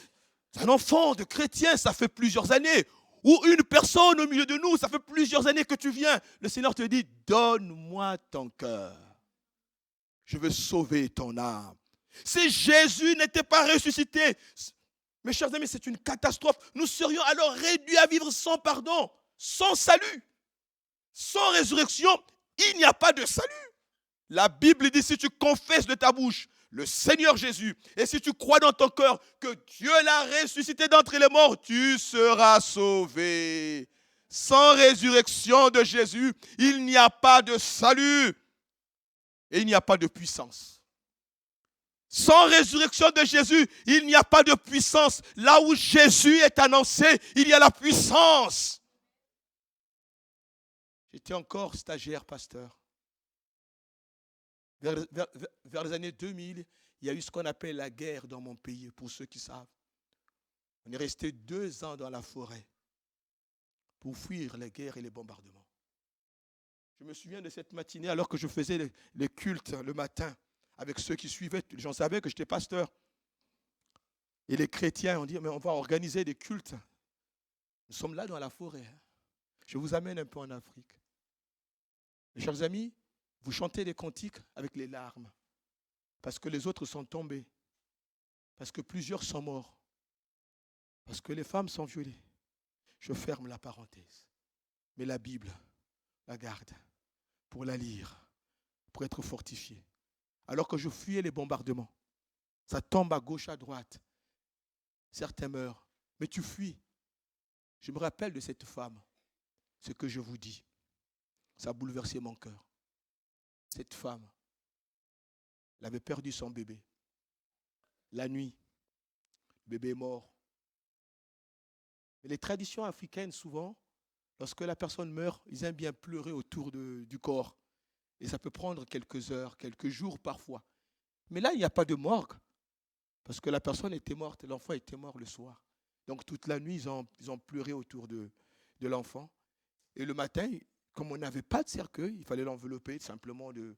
B: un enfant de chrétien, ça fait plusieurs années. Ou une personne au milieu de nous, ça fait plusieurs années que tu viens. Le Seigneur te dit, donne-moi ton cœur. Je veux sauver ton âme. Si Jésus n'était pas ressuscité, mes chers amis, c'est une catastrophe. Nous serions alors réduits à vivre sans pardon, sans salut, sans résurrection. Il n'y a pas de salut. La Bible dit, si tu confesses de ta bouche le Seigneur Jésus, et si tu crois dans ton cœur que Dieu l'a ressuscité d'entre les morts, tu seras sauvé. Sans résurrection de Jésus, il n'y a pas de salut et il n'y a pas de puissance. Sans résurrection de Jésus, il n'y a pas de puissance. Là où Jésus est annoncé, il y a la puissance. J'étais encore stagiaire pasteur. Vers les années 2000, il y a eu ce qu'on appelle la guerre dans mon pays, pour ceux qui savent. On est resté 2 ans dans la forêt pour fuir les guerres et les bombardements. Je me souviens de cette matinée, alors que je faisais les cultes le matin, avec ceux qui suivaient, j'en savais que j'étais pasteur. Et les chrétiens ont dit, mais on va organiser des cultes. Nous sommes là dans la forêt. Je vous amène un peu en Afrique. Mes chers amis, vous chantez des cantiques avec les larmes. Parce que les autres sont tombés. Parce que plusieurs sont morts. Parce que les femmes sont violées. Je ferme la parenthèse. Mais la Bible, la garde pour la lire, pour être fortifié. Alors que je fuyais les bombardements, ça tombe à gauche, à droite. Certains meurent, mais tu fuis. Je me rappelle de cette femme. Ce que je vous dis, ça a bouleversé mon cœur. Cette femme, elle avait perdu son bébé. La nuit, le bébé est mort. Mais les traditions africaines, souvent, lorsque la personne meurt, ils aiment bien pleurer autour du corps. Et ça peut prendre quelques heures, quelques jours parfois. Mais là, il n'y a pas de morgue. Parce que la personne était morte, l'enfant était mort le soir. Donc toute la nuit, ils ont pleuré autour de l'enfant. Et le matin, comme on n'avait pas de cercueil, il fallait l'envelopper simplement de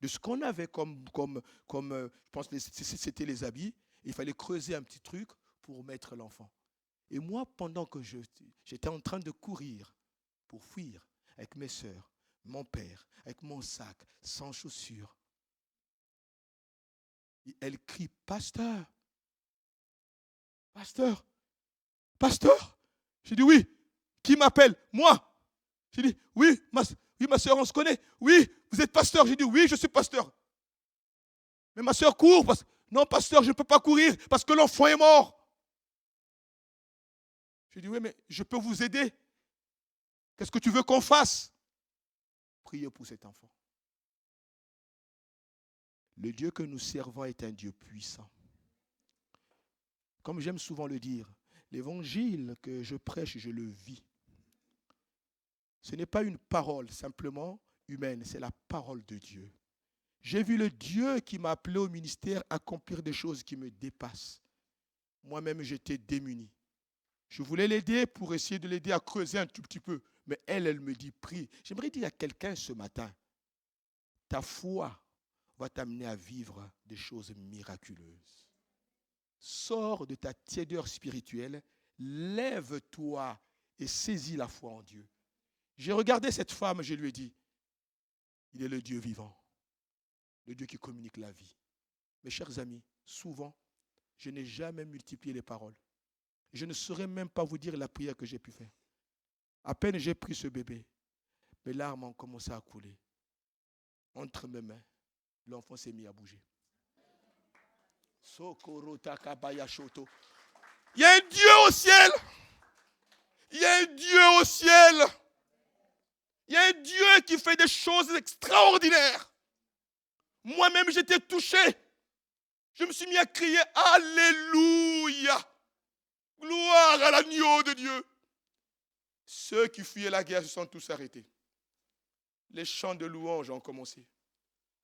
B: ce qu'on avait je pense que c'était les habits. Il fallait creuser un petit truc pour mettre l'enfant. Et moi, pendant que j'étais en train de courir pour fuir avec mes sœurs, mon père, avec mon sac, sans chaussures, elle crie, pasteur, pasteur, pasteur. J'ai dit oui. Qui m'appelle? Moi. J'ai dit oui, ma soeur, on se connaît. Oui, vous êtes pasteur. J'ai dit oui, je suis pasteur. Mais ma soeur court. Non, pasteur, je ne peux pas courir parce que l'enfant est mort. J'ai dit oui, mais je peux vous aider. Qu'est-ce que tu veux qu'on fasse? Priez pour cet enfant. Le Dieu que nous servons est un Dieu puissant. Comme j'aime souvent le dire, l'évangile que je prêche, je le vis. Ce n'est pas une parole simplement humaine, c'est la parole de Dieu. J'ai vu le Dieu qui m'a appelé au ministère accomplir des choses qui me dépassent. Moi-même, j'étais démuni. Je voulais l'aider pour essayer de l'aider à creuser un tout petit peu. Mais elle me dit, prie. J'aimerais dire à quelqu'un ce matin, ta foi va t'amener à vivre des choses miraculeuses. Sors de ta tiédeur spirituelle, lève-toi et saisis la foi en Dieu. J'ai regardé cette femme, je lui ai dit, il est le Dieu vivant, le Dieu qui communique la vie. Mes chers amis, souvent, je n'ai jamais multiplié les paroles. Je ne saurais même pas vous dire la prière que j'ai pu faire. À peine j'ai pris ce bébé, mes larmes ont commencé à couler. Entre mes mains, l'enfant s'est mis à bouger. Il y a un Dieu au ciel. Il y a un Dieu au ciel. Il y a un Dieu qui fait des choses extraordinaires. Moi-même, j'étais touché. Je me suis mis à crier Alléluia. Gloire à l'agneau de Dieu. Ceux qui fuyaient la guerre se sont tous arrêtés. Les chants de louange ont commencé.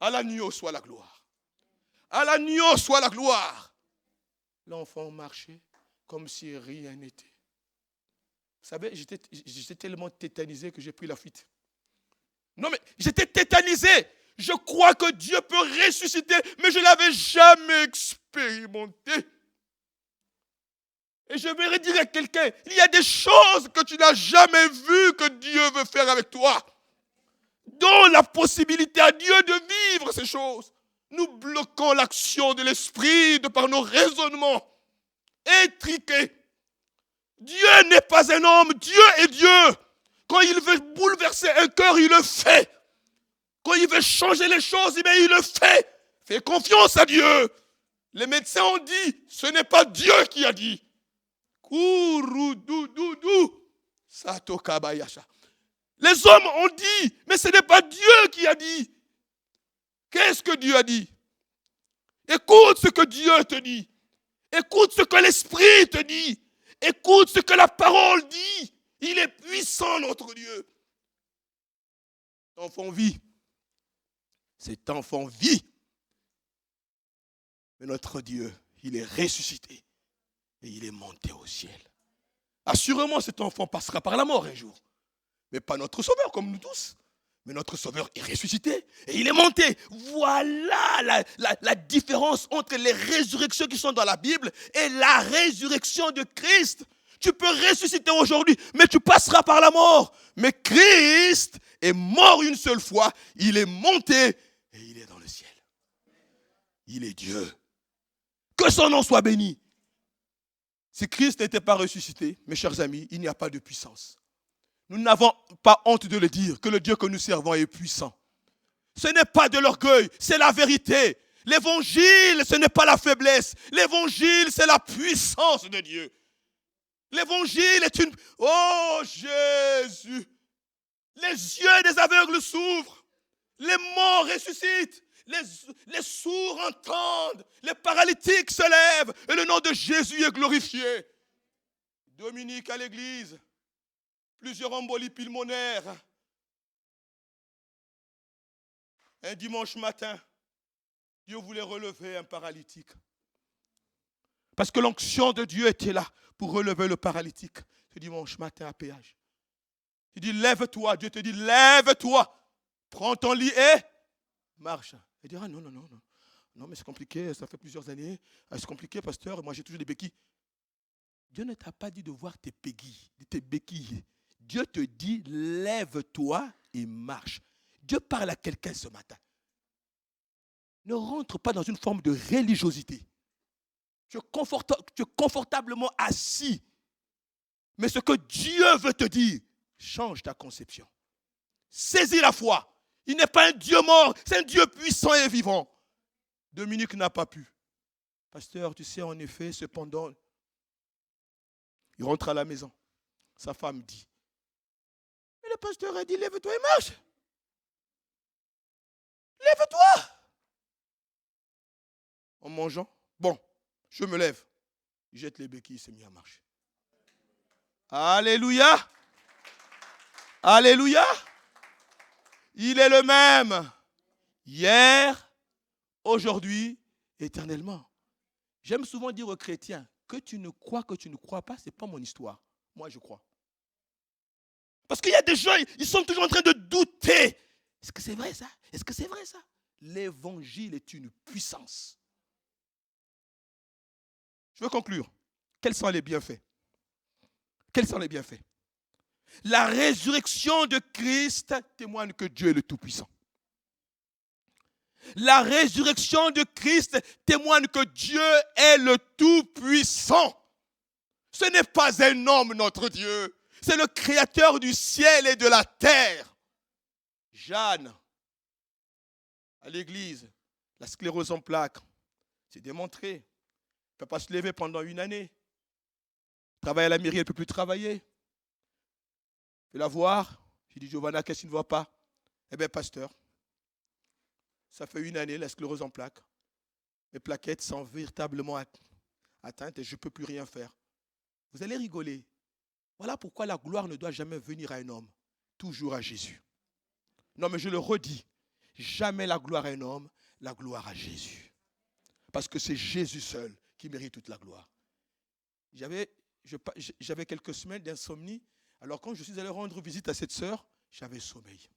B: À l'agneau soit la gloire. À l'agneau soit la gloire. L'enfant marchait comme si rien n'était. Vous savez, j'étais tellement tétanisé que j'ai pris la fuite. Non mais, j'étais tétanisé. Je crois que Dieu peut ressusciter, mais je ne l'avais jamais expérimenté. Et je vais dire à quelqu'un, il y a des choses que tu n'as jamais vues que Dieu veut faire avec toi. Donne la possibilité à Dieu de vivre ces choses. Nous bloquons l'action de l'esprit de par nos raisonnements étriqués. Dieu n'est pas un homme, Dieu est Dieu. Quand il veut bouleverser un cœur, il le fait. Quand il veut changer les choses, il le fait. Fais confiance à Dieu. Les médecins ont dit, ce n'est pas Dieu qui a dit. Les hommes ont dit, mais ce n'est pas Dieu qui a dit. Qu'est-ce que Dieu a dit? Écoute ce que Dieu te dit. Écoute ce que l'Esprit te dit. Écoute ce que la parole dit. Il est puissant, notre Dieu. Cet enfant vit. Cet enfant vit. Mais notre Dieu, il est ressuscité. Et il est monté au ciel. Assurément, cet enfant passera par la mort un jour. Mais pas notre sauveur, comme nous tous. Mais notre sauveur est ressuscité. Et il est monté. Voilà la différence entre les résurrections qui sont dans la Bible et la résurrection de Christ. Tu peux ressusciter aujourd'hui, mais tu passeras par la mort. Mais Christ est mort une seule fois. Il est monté et il est dans le ciel. Il est Dieu. Que son nom soit béni. Si Christ n'était pas ressuscité, mes chers amis, il n'y a pas de puissance. Nous n'avons pas honte de le dire, que le Dieu que nous servons est puissant. Ce n'est pas de l'orgueil, c'est la vérité. L'évangile, ce n'est pas la faiblesse. L'évangile, c'est la puissance de Dieu. L'évangile est une... Oh Jésus! Les yeux des aveugles s'ouvrent. Les morts ressuscitent. Les sourds entendent. Les paralytiques se lèvent. Et le nom de Jésus est glorifié. Dominique à l'église. Plusieurs embolies pulmonaires. Un dimanche matin, Dieu voulait relever un paralytique. Parce que l'onction de Dieu était là pour relever le paralytique ce dimanche matin à péage. Il dit, lève-toi. Dieu te dit, lève-toi. Prends ton lit et marche. Il dira, non. Non, mais c'est compliqué, ça fait plusieurs années. C'est compliqué, pasteur, moi j'ai toujours des béquilles. Dieu ne t'a pas dit de voir tes béquilles. Dieu te dit, lève-toi et marche. Dieu parle à quelqu'un ce matin. Ne rentre pas dans une forme de religiosité. Tu es confortablement assis. Mais ce que Dieu veut te dire, change ta conception. Saisis la foi. Il n'est pas un Dieu mort, c'est un Dieu puissant et vivant. Dominique n'a pas pu. Pasteur, tu sais, en effet, cependant, il rentre à la maison. Sa femme dit, mais le pasteur a dit, lève-toi et marche. Lève-toi. En mangeant, bon, je me lève. Il jette les béquilles, il s'est mis à marcher. Alléluia. Alléluia. Il est le même. Hier, aujourd'hui, éternellement. J'aime souvent dire aux chrétiens, que tu ne crois pas, ce n'est pas mon histoire. Moi, je crois. Parce qu'il y a des gens, ils sont toujours en train de douter. Est-ce que c'est vrai ça? Est-ce que c'est vrai ça? L'évangile est une puissance. Je veux conclure. Quels sont les bienfaits? Quels sont les bienfaits? La résurrection de Christ témoigne que Dieu est le Tout-Puissant. La résurrection de Christ témoigne que Dieu est le Tout-Puissant. Ce n'est pas un homme, notre Dieu. C'est le Créateur du ciel et de la terre. Jeanne, à l'église, la sclérose en plaques, c'est démontré. Elle ne peut pas se lever pendant une année. Travaille à la mairie, elle ne peut plus travailler. Je vais la voir. J'ai dit, Giovanna, qu'est-ce qui ne va pas? Eh bien, pasteur, ça fait une année, la sclérose en plaques. Mes plaquettes sont véritablement atteintes et je ne peux plus rien faire. Vous allez rigoler. Voilà pourquoi la gloire ne doit jamais venir à un homme, toujours à Jésus. Non, mais je le redis, jamais la gloire à un homme, la gloire à Jésus. Parce que c'est Jésus seul qui mérite toute la gloire. J'avais quelques semaines d'insomnie. Alors quand je suis allé rendre visite à cette sœur, j'avais sommeil.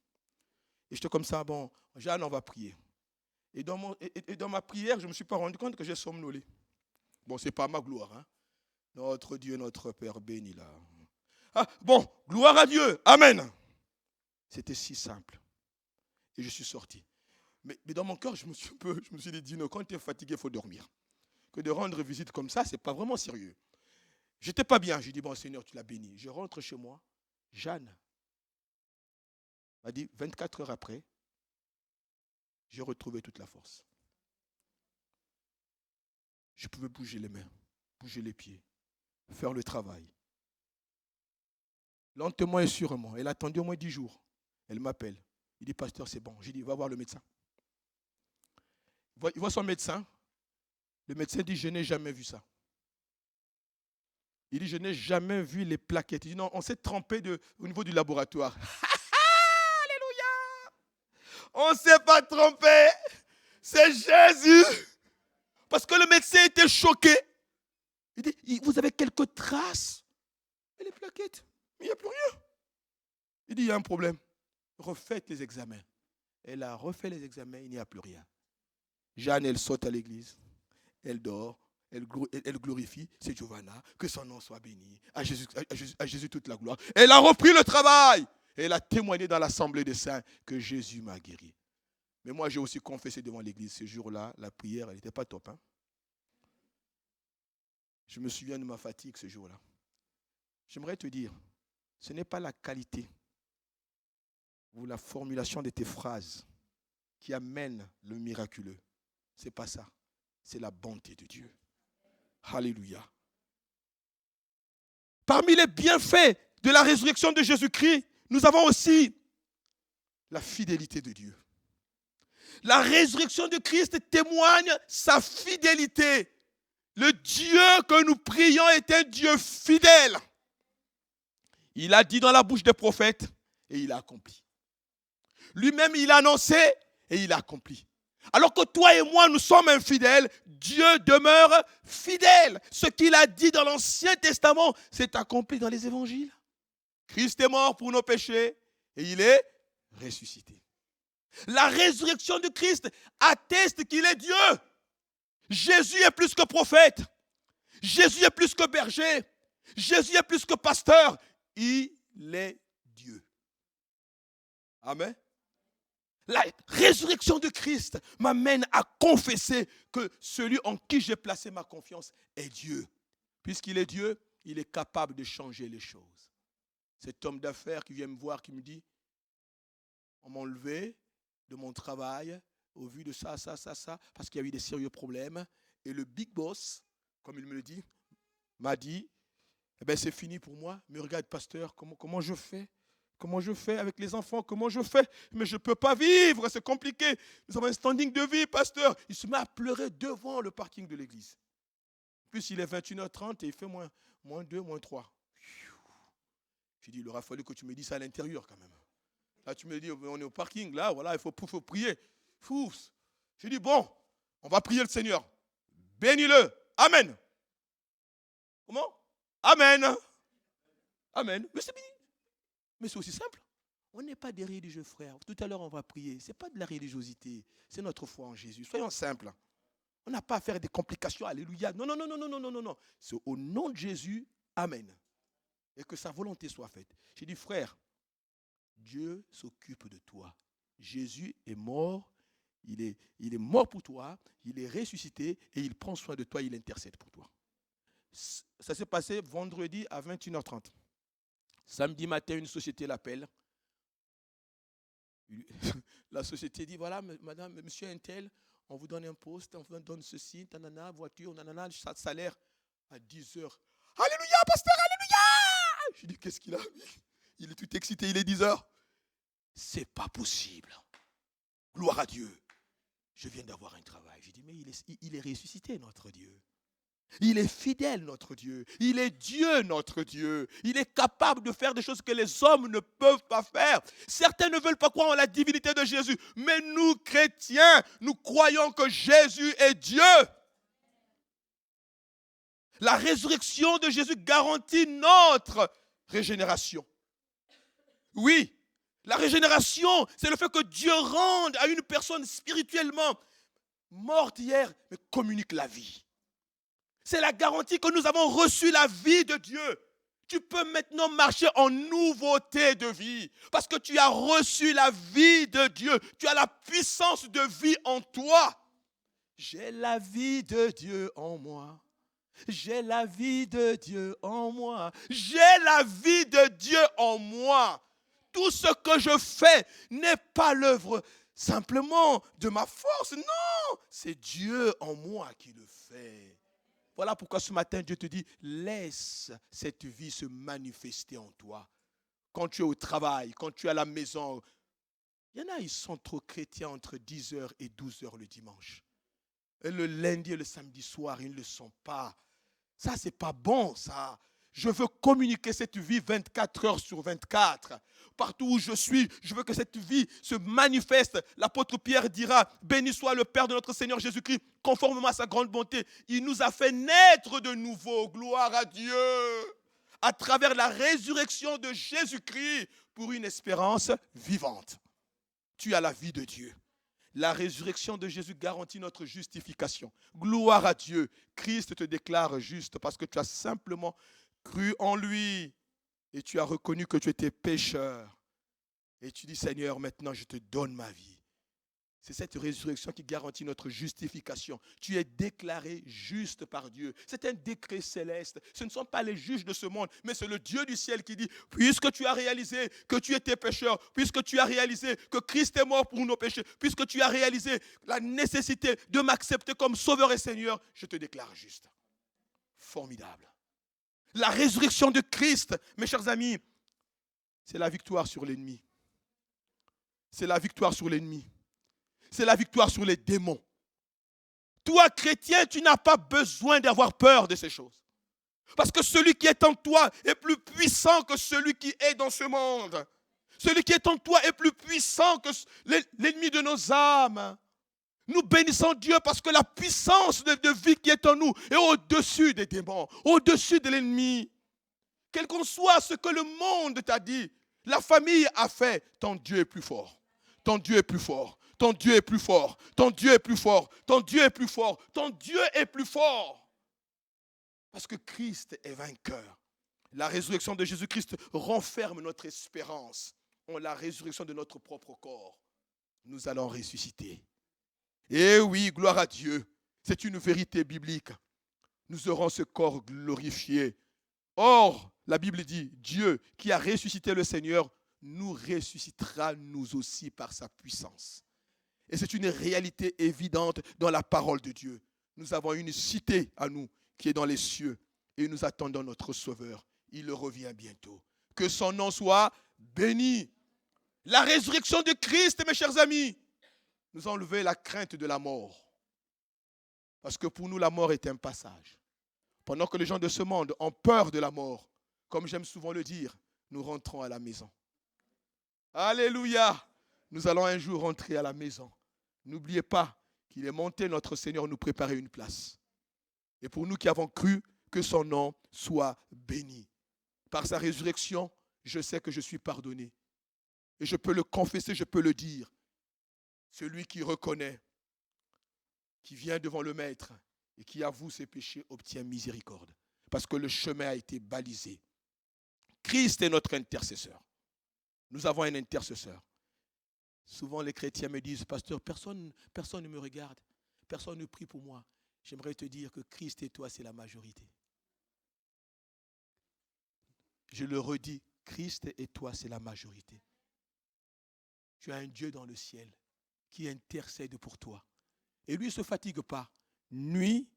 B: Et j'étais comme ça, bon, Jeanne, on va prier. Et dans ma prière, je ne me suis pas rendu compte que j'ai somnolé. Bon, ce n'est pas ma gloire. Hein. Notre Dieu, notre Père béni là. Ah, bon, gloire à Dieu. Amen. C'était si simple. Et je suis sorti. Mais dans mon cœur, je me suis dit, Dino, quand tu es fatigué, il faut dormir. Que de rendre visite comme ça, ce n'est pas vraiment sérieux. Je n'étais pas bien. J'ai dit, bon, Seigneur, tu l'as béni. Je rentre chez moi. Jeanne m'a dit, 24 heures après, j'ai retrouvé toute la force. Je pouvais bouger les mains, bouger les pieds, faire le travail. Lentement et sûrement. Elle a attendu au moins 10 jours. Elle m'appelle. Il dit, pasteur, c'est bon. J'ai dit, va voir le médecin. Il voit son médecin. Le médecin dit, je n'ai jamais vu ça. Il dit, je n'ai jamais vu les plaquettes. Il dit, non, on s'est trompé au niveau du laboratoire. Alléluia! On ne s'est pas trompé. C'est Jésus. Parce que le médecin était choqué. Il dit, vous avez quelques traces. Et les plaquettes, mais il n'y a plus rien. Il dit, il y a un problème. Refaites les examens. Elle a refait les examens, il n'y a plus rien. Jeanne, elle saute à l'église. Elle dort. Elle glorifie, c'est Giovanna, que son nom soit béni. À Jésus toute la gloire. Elle a repris le travail. Et elle a témoigné dans l'assemblée des saints que Jésus m'a guéri. Mais moi, j'ai aussi confessé devant l'église ce jour-là, la prière, elle n'était pas top. Hein? Je me souviens de ma fatigue ce jour-là. J'aimerais te dire, ce n'est pas la qualité ou la formulation de tes phrases qui amène le miraculeux. Ce n'est pas ça. C'est la bonté de Dieu. Alléluia. Parmi les bienfaits de la résurrection de Jésus-Christ, nous avons aussi la fidélité de Dieu. La résurrection de Christ témoigne sa fidélité. Le Dieu que nous prions est un Dieu fidèle. Il a dit dans la bouche des prophètes et il a accompli. Lui-même, il a annoncé et il a accompli. Alors que toi et moi, nous sommes infidèles, Dieu demeure fidèle. Ce qu'il a dit dans l'Ancien Testament s'est accompli dans les évangiles. Christ est mort pour nos péchés et il est ressuscité. La résurrection de Christ atteste qu'il est Dieu. Jésus est plus que prophète. Jésus est plus que berger. Jésus est plus que pasteur. Il est Dieu. Amen. La résurrection de Christ m'amène à confesser que celui en qui j'ai placé ma confiance est Dieu. Puisqu'il est Dieu, il est capable de changer les choses. Cet homme d'affaires qui vient me voir, qui me dit, on m'a enlevé de mon travail au vu de ça, parce qu'il y a eu des sérieux problèmes. Et le big boss, comme il me le dit, m'a dit, eh bien, c'est fini pour moi. Mais regarde, pasteur, comment je fais? Comment je fais avec les enfants? Comment je fais? Mais je ne peux pas vivre, c'est compliqué. Nous avons un standing de vie, pasteur. Il se met à pleurer devant le parking de l'église. Puis il est 21h30 et il fait moins 2, moins 3. J'ai dit, il aura fallu que tu me dises ça à l'intérieur quand même. Là, tu me dis, on est au parking, là, voilà, il faut prier. Fouf. J'ai dit, bon, on va prier le Seigneur. Bénis-le. Amen. Comment? Amen. Amen. Mais c'est béni. Mais c'est aussi simple. On n'est pas des religieux, frères. Tout à l'heure, on va prier. Ce n'est pas de la religiosité. C'est notre foi en Jésus. Soyons simples. On n'a pas à faire des complications. Alléluia. Non. C'est au nom de Jésus. Amen. Et que sa volonté soit faite. J'ai dit, frère, Dieu s'occupe de toi. Jésus est mort. Il est mort pour toi. Il est ressuscité. Et il prend soin de toi. Il intercède pour toi. Ça s'est passé vendredi à 21h30. Samedi matin, une société l'appelle. La société dit, voilà, madame, monsieur Intel, on vous donne un poste, on vous donne ceci, tanana, voiture, nanana, salaire à 10 heures. Alléluia, pasteur, alléluia! Je dis, qu'est-ce qu'il a? Il est tout excité, il est 10 heures. C'est pas possible. Gloire à Dieu. Je viens d'avoir un travail. Je dis, mais il est ressuscité, notre Dieu. Il est fidèle, notre Dieu. Il est Dieu, notre Dieu. Il est capable de faire des choses que les hommes ne peuvent pas faire. Certains ne veulent pas croire en la divinité de Jésus. Mais nous, chrétiens, nous croyons que Jésus est Dieu. La résurrection de Jésus garantit notre régénération. Oui, la régénération, c'est le fait que Dieu rende à une personne spirituellement morte hier, mais communique la vie. C'est la garantie que nous avons reçu la vie de Dieu. Tu peux maintenant marcher en nouveauté de vie parce que tu as reçu la vie de Dieu. Tu as la puissance de vie en toi. J'ai la vie de Dieu en moi. J'ai la vie de Dieu en moi. J'ai la vie de Dieu en moi. Tout ce que je fais n'est pas l'œuvre simplement de ma force. Non, c'est Dieu en moi qui le fait. Voilà pourquoi ce matin, Dieu te dit, laisse cette vie se manifester en toi. Quand tu es au travail, quand tu es à la maison. Il y en a, ils sont trop chrétiens entre 10h et 12h le dimanche. Et le lundi et le samedi soir, ils ne le sont pas. Ça, ce n'est pas bon, ça. Je veux communiquer cette vie 24 heures sur 24. Partout où je suis, je veux que cette vie se manifeste. L'apôtre Pierre dira, béni soit le Père de notre Seigneur Jésus-Christ, conformément à sa grande bonté. Il nous a fait naître de nouveau, gloire à Dieu, à travers la résurrection de Jésus-Christ pour une espérance vivante. Tu as la vie de Dieu. La résurrection de Jésus garantit notre justification. Gloire à Dieu. Christ te déclare juste parce que tu as simplement cru en lui et tu as reconnu que tu étais pécheur. Et tu dis, Seigneur, maintenant je te donne ma vie. C'est cette résurrection qui garantit notre justification. Tu es déclaré juste par Dieu. C'est un décret céleste. Ce ne sont pas les juges de ce monde, mais c'est le Dieu du ciel qui dit, puisque tu as réalisé que tu étais pécheur, puisque tu as réalisé que Christ est mort pour nos péchés, puisque tu as réalisé la nécessité de m'accepter comme sauveur et Seigneur, je te déclare juste. Formidable. La résurrection de Christ, mes chers amis, c'est la victoire sur l'ennemi. C'est la victoire sur l'ennemi. C'est la victoire sur les démons. Toi, chrétien, tu n'as pas besoin d'avoir peur de ces choses. Parce que celui qui est en toi est plus puissant que celui qui est dans ce monde. Celui qui est en toi est plus puissant que l'ennemi de nos âmes. Nous bénissons Dieu parce que la puissance de vie qui est en nous est au-dessus des démons, au-dessus de l'ennemi. Quel qu'en soit ce que le monde t'a dit, la famille a fait, ton Dieu est plus fort. Ton Dieu est plus fort. Ton Dieu est plus fort. Ton Dieu est plus fort. Ton Dieu est plus fort. Ton Dieu est plus fort. Parce que Christ est vainqueur. La résurrection de Jésus-Christ renferme notre espérance en la résurrection de notre propre corps. Nous allons ressusciter. Et oui, gloire à Dieu. C'est une vérité biblique. Nous aurons ce corps glorifié. Or, la Bible dit, Dieu qui a ressuscité le Seigneur nous ressuscitera nous aussi par sa puissance. Et c'est une réalité évidente dans la parole de Dieu. Nous avons une cité à nous qui est dans les cieux et nous attendons notre Sauveur. Il revient bientôt. Que son nom soit béni. La résurrection de Christ, mes chers amis, nous a enlevé la crainte de la mort. Parce que pour nous, la mort est un passage. Pendant que les gens de ce monde ont peur de la mort, comme j'aime souvent le dire, nous rentrons à la maison. Alléluia! Nous allons un jour rentrer à la maison. N'oubliez pas qu'il est monté, notre Seigneur, nous préparer une place. Et pour nous qui avons cru, que son nom soit béni. Par sa résurrection, je sais que je suis pardonné. Et je peux le confesser, je peux le dire. Celui qui reconnaît, qui vient devant le Maître et qui avoue ses péchés obtient miséricorde. Parce que le chemin a été balisé. Christ est notre intercesseur. Nous avons un intercesseur. Souvent les chrétiens me disent, pasteur, personne ne me regarde, personne ne prie pour moi. J'aimerais te dire que Christ et toi, c'est la majorité. Je le redis, Christ et toi, c'est la majorité. Tu as un Dieu dans le ciel qui intercède pour toi. Et lui ne se fatigue pas, nuit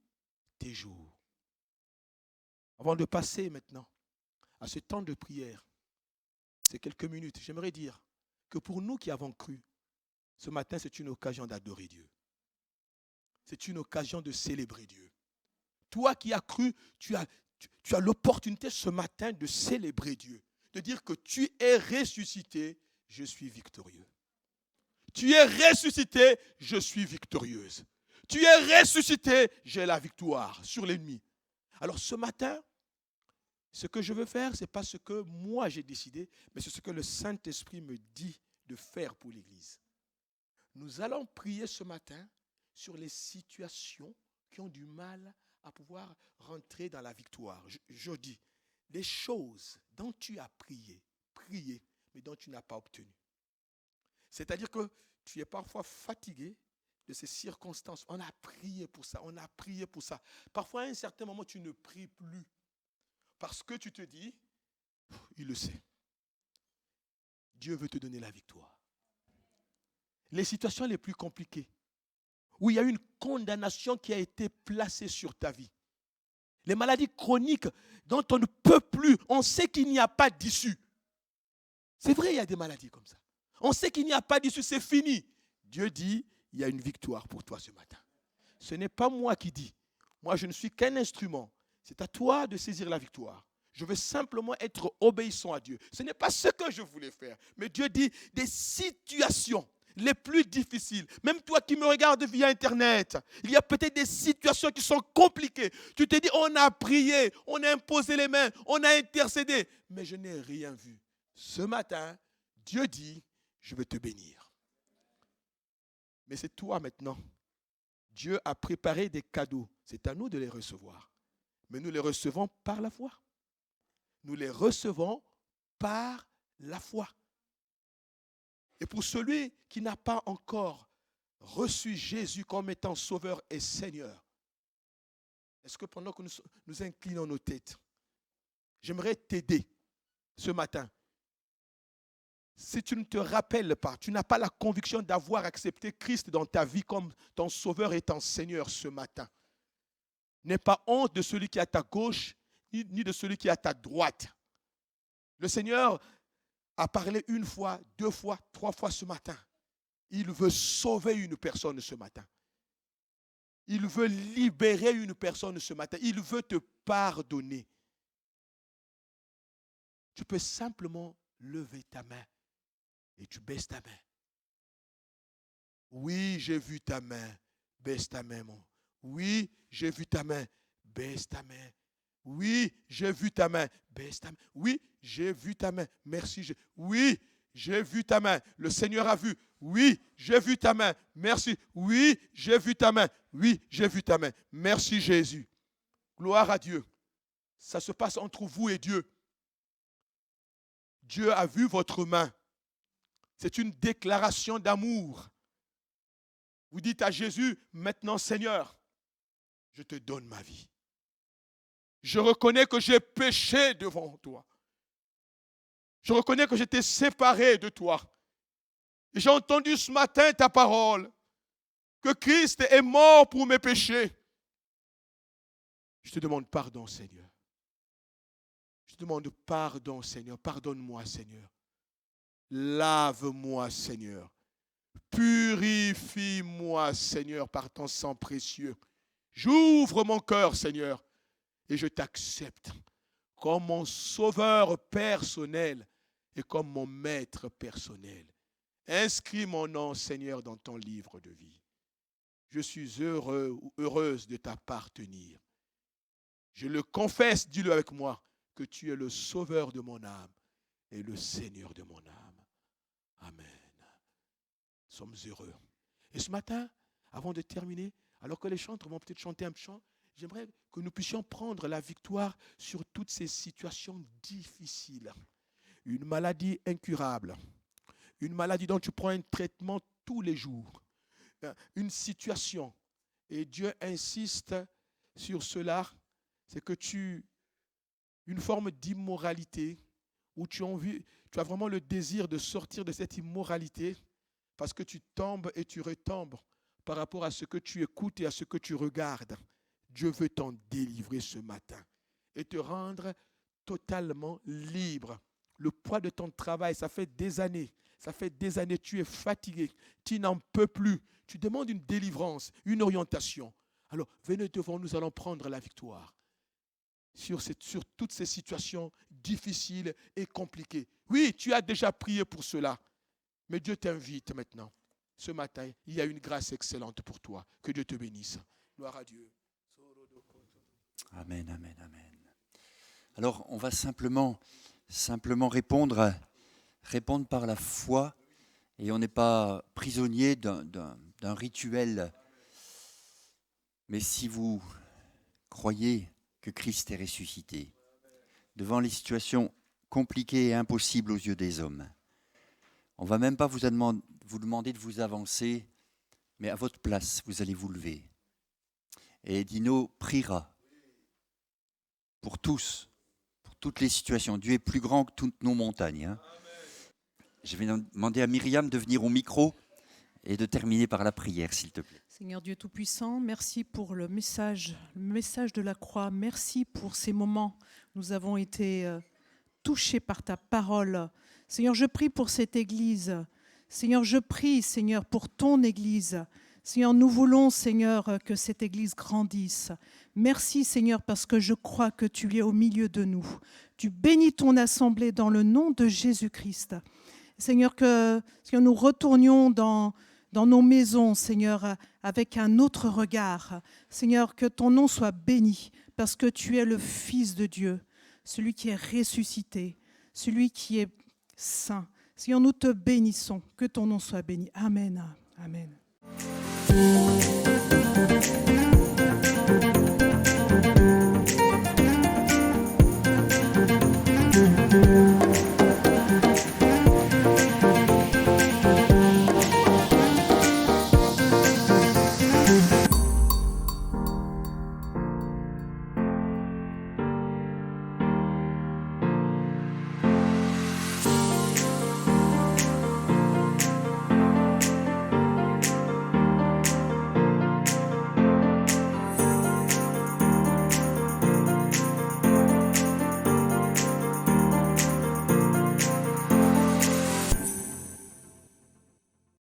B: et jour. Avant de passer maintenant à ce temps de prière, ces quelques minutes, j'aimerais dire que pour nous qui avons cru, ce matin, c'est une occasion d'adorer Dieu. C'est une occasion de célébrer Dieu. Toi qui as cru, tu as l'opportunité ce matin de célébrer Dieu, de dire que tu es ressuscité, je suis victorieux. Tu es ressuscité, je suis victorieuse. Tu es ressuscité, j'ai la victoire sur l'ennemi. Alors ce matin, ce que je veux faire, ce n'est pas ce que moi j'ai décidé, mais c'est ce que le Saint-Esprit me dit de faire pour l'Église. Nous allons prier ce matin sur les situations qui ont du mal à pouvoir rentrer dans la victoire. Je dis, les choses dont tu as prié, mais dont tu n'as pas obtenu. C'est-à-dire que tu es parfois fatigué de ces circonstances. On a prié pour ça, on a prié pour ça. Parfois, à un certain moment, tu ne pries plus. Parce que tu te dis, il le sait. Dieu veut te donner la victoire. Les situations les plus compliquées, où il y a une condamnation qui a été placée sur ta vie. Les maladies chroniques dont on ne peut plus, on sait qu'il n'y a pas d'issue. C'est vrai, il y a des maladies comme ça. On sait qu'il n'y a pas d'issue, c'est fini. Dieu dit, il y a une victoire pour toi ce matin. Ce n'est pas moi qui dis. Moi, je ne suis qu'un instrument. C'est à toi de saisir la victoire. Je veux simplement être obéissant à Dieu. Ce n'est pas ce que je voulais faire. Mais Dieu dit, des situations les plus difficiles. Même toi qui me regardes via Internet, il y a peut-être des situations qui sont compliquées. Tu te dis, on a prié, on a imposé les mains, on a intercédé, mais je n'ai rien vu. Ce matin, Dieu dit, je vais te bénir. Mais c'est toi maintenant. Dieu a préparé des cadeaux. C'est à nous de les recevoir. Mais nous les recevons par la foi. Nous les recevons par la foi. Et pour celui qui n'a pas encore reçu Jésus comme étant Sauveur et Seigneur, est-ce que pendant que nous inclinons nos têtes, j'aimerais t'aider ce matin. Si tu ne te rappelles pas, tu n'as pas la conviction d'avoir accepté Christ dans ta vie comme ton Sauveur et ton Seigneur ce matin, n'aie pas honte de celui qui est à ta gauche, ni de celui qui est à ta droite. Le Seigneur a parlé une fois, 2 fois, 3 fois ce matin. Il veut sauver une personne ce matin. Il veut libérer une personne ce matin. Il veut te pardonner. Tu peux simplement lever ta main et tu baisses ta main. Oui, j'ai vu ta main. Baisse ta main, mon. Oui, j'ai vu ta main. Baisse ta main. Oui, j'ai vu ta main. Baisse ta main. Oui, j'ai vu ta main. Merci. Oui, j'ai vu ta main. Le Seigneur a vu. Oui, j'ai vu ta main. Merci. Oui, j'ai vu ta main. Oui, j'ai vu ta main. Merci Jésus. Gloire à Dieu. Ça se passe entre vous et Dieu. Dieu a vu votre main. C'est une déclaration d'amour. Vous dites à Jésus, maintenant Seigneur, je te donne ma vie. Je reconnais que j'ai péché devant toi. Je reconnais que j'étais séparé de toi. Et j'ai entendu ce matin ta parole, que Christ est mort pour mes péchés. Je te demande pardon, Seigneur. Je te demande pardon, Seigneur. Pardonne-moi, Seigneur. Lave-moi, Seigneur. Purifie-moi, Seigneur, par ton sang précieux. J'ouvre mon cœur, Seigneur, et je t'accepte comme mon sauveur personnel et comme mon maître personnel. Inscris mon nom, Seigneur, dans ton livre de vie. Je suis heureux ou heureuse de t'appartenir. Je le confesse, dis-le avec moi, que tu es le sauveur de mon âme et le Seigneur de mon âme. Amen. Nous sommes heureux. Et ce matin, avant de terminer, alors que les chanteurs vont peut-être chanter un chant, j'aimerais que nous puissions prendre la victoire sur toutes ces situations difficiles. Une maladie incurable, une maladie dont tu prends un traitement tous les jours, une situation. Et Dieu insiste sur cela, c'est que une forme d'immoralité, où tu as vraiment le désir de sortir de cette immoralité, parce que tu tombes et tu retombes par rapport à ce que tu écoutes et à ce que tu regardes. Dieu veut t'en délivrer ce matin et te rendre totalement libre. Le poids de ton travail, ça fait des années, tu es fatigué, tu n'en peux plus. Tu demandes une délivrance, une orientation. Alors, venez devant nous, allons prendre la victoire sur toutes ces situations difficiles et compliquées. Oui, tu as déjà prié pour cela, mais Dieu t'invite maintenant. Ce matin, il y a une grâce excellente pour toi. Que Dieu te bénisse. Gloire à Dieu.
C: Amen, amen, amen. Alors, on va simplement répondre par la foi, et on n'est pas prisonnier d'un rituel. Mais si vous croyez que Christ est ressuscité, devant les situations compliquées et impossibles aux yeux des hommes, on ne va même pas vous demander de vous avancer, mais à votre place, vous allez vous lever. Et Dino priera pour tous, pour toutes les situations. Dieu est plus grand que toutes nos montagnes. Hein. Je vais demander à Myriam de venir au micro et de terminer par la prière, s'il te plaît.
A: Seigneur Dieu Tout-Puissant, merci pour le message de la croix. Merci pour ces moments où nous avons été touchés par ta parole. Seigneur, je prie pour cette Église. Seigneur, je prie, Seigneur, pour ton Église. Seigneur, nous voulons, Seigneur, que cette Église grandisse. Merci, Seigneur, parce que je crois que tu es au milieu de nous. Tu bénis ton assemblée dans le nom de Jésus-Christ. Seigneur, que nous retournions dans nos maisons, Seigneur, avec un autre regard. Seigneur, que ton nom soit béni, parce que tu es le Fils de Dieu, celui qui est ressuscité, celui qui est saint. Seigneur, nous te bénissons, que ton nom soit béni. Amen. Amen.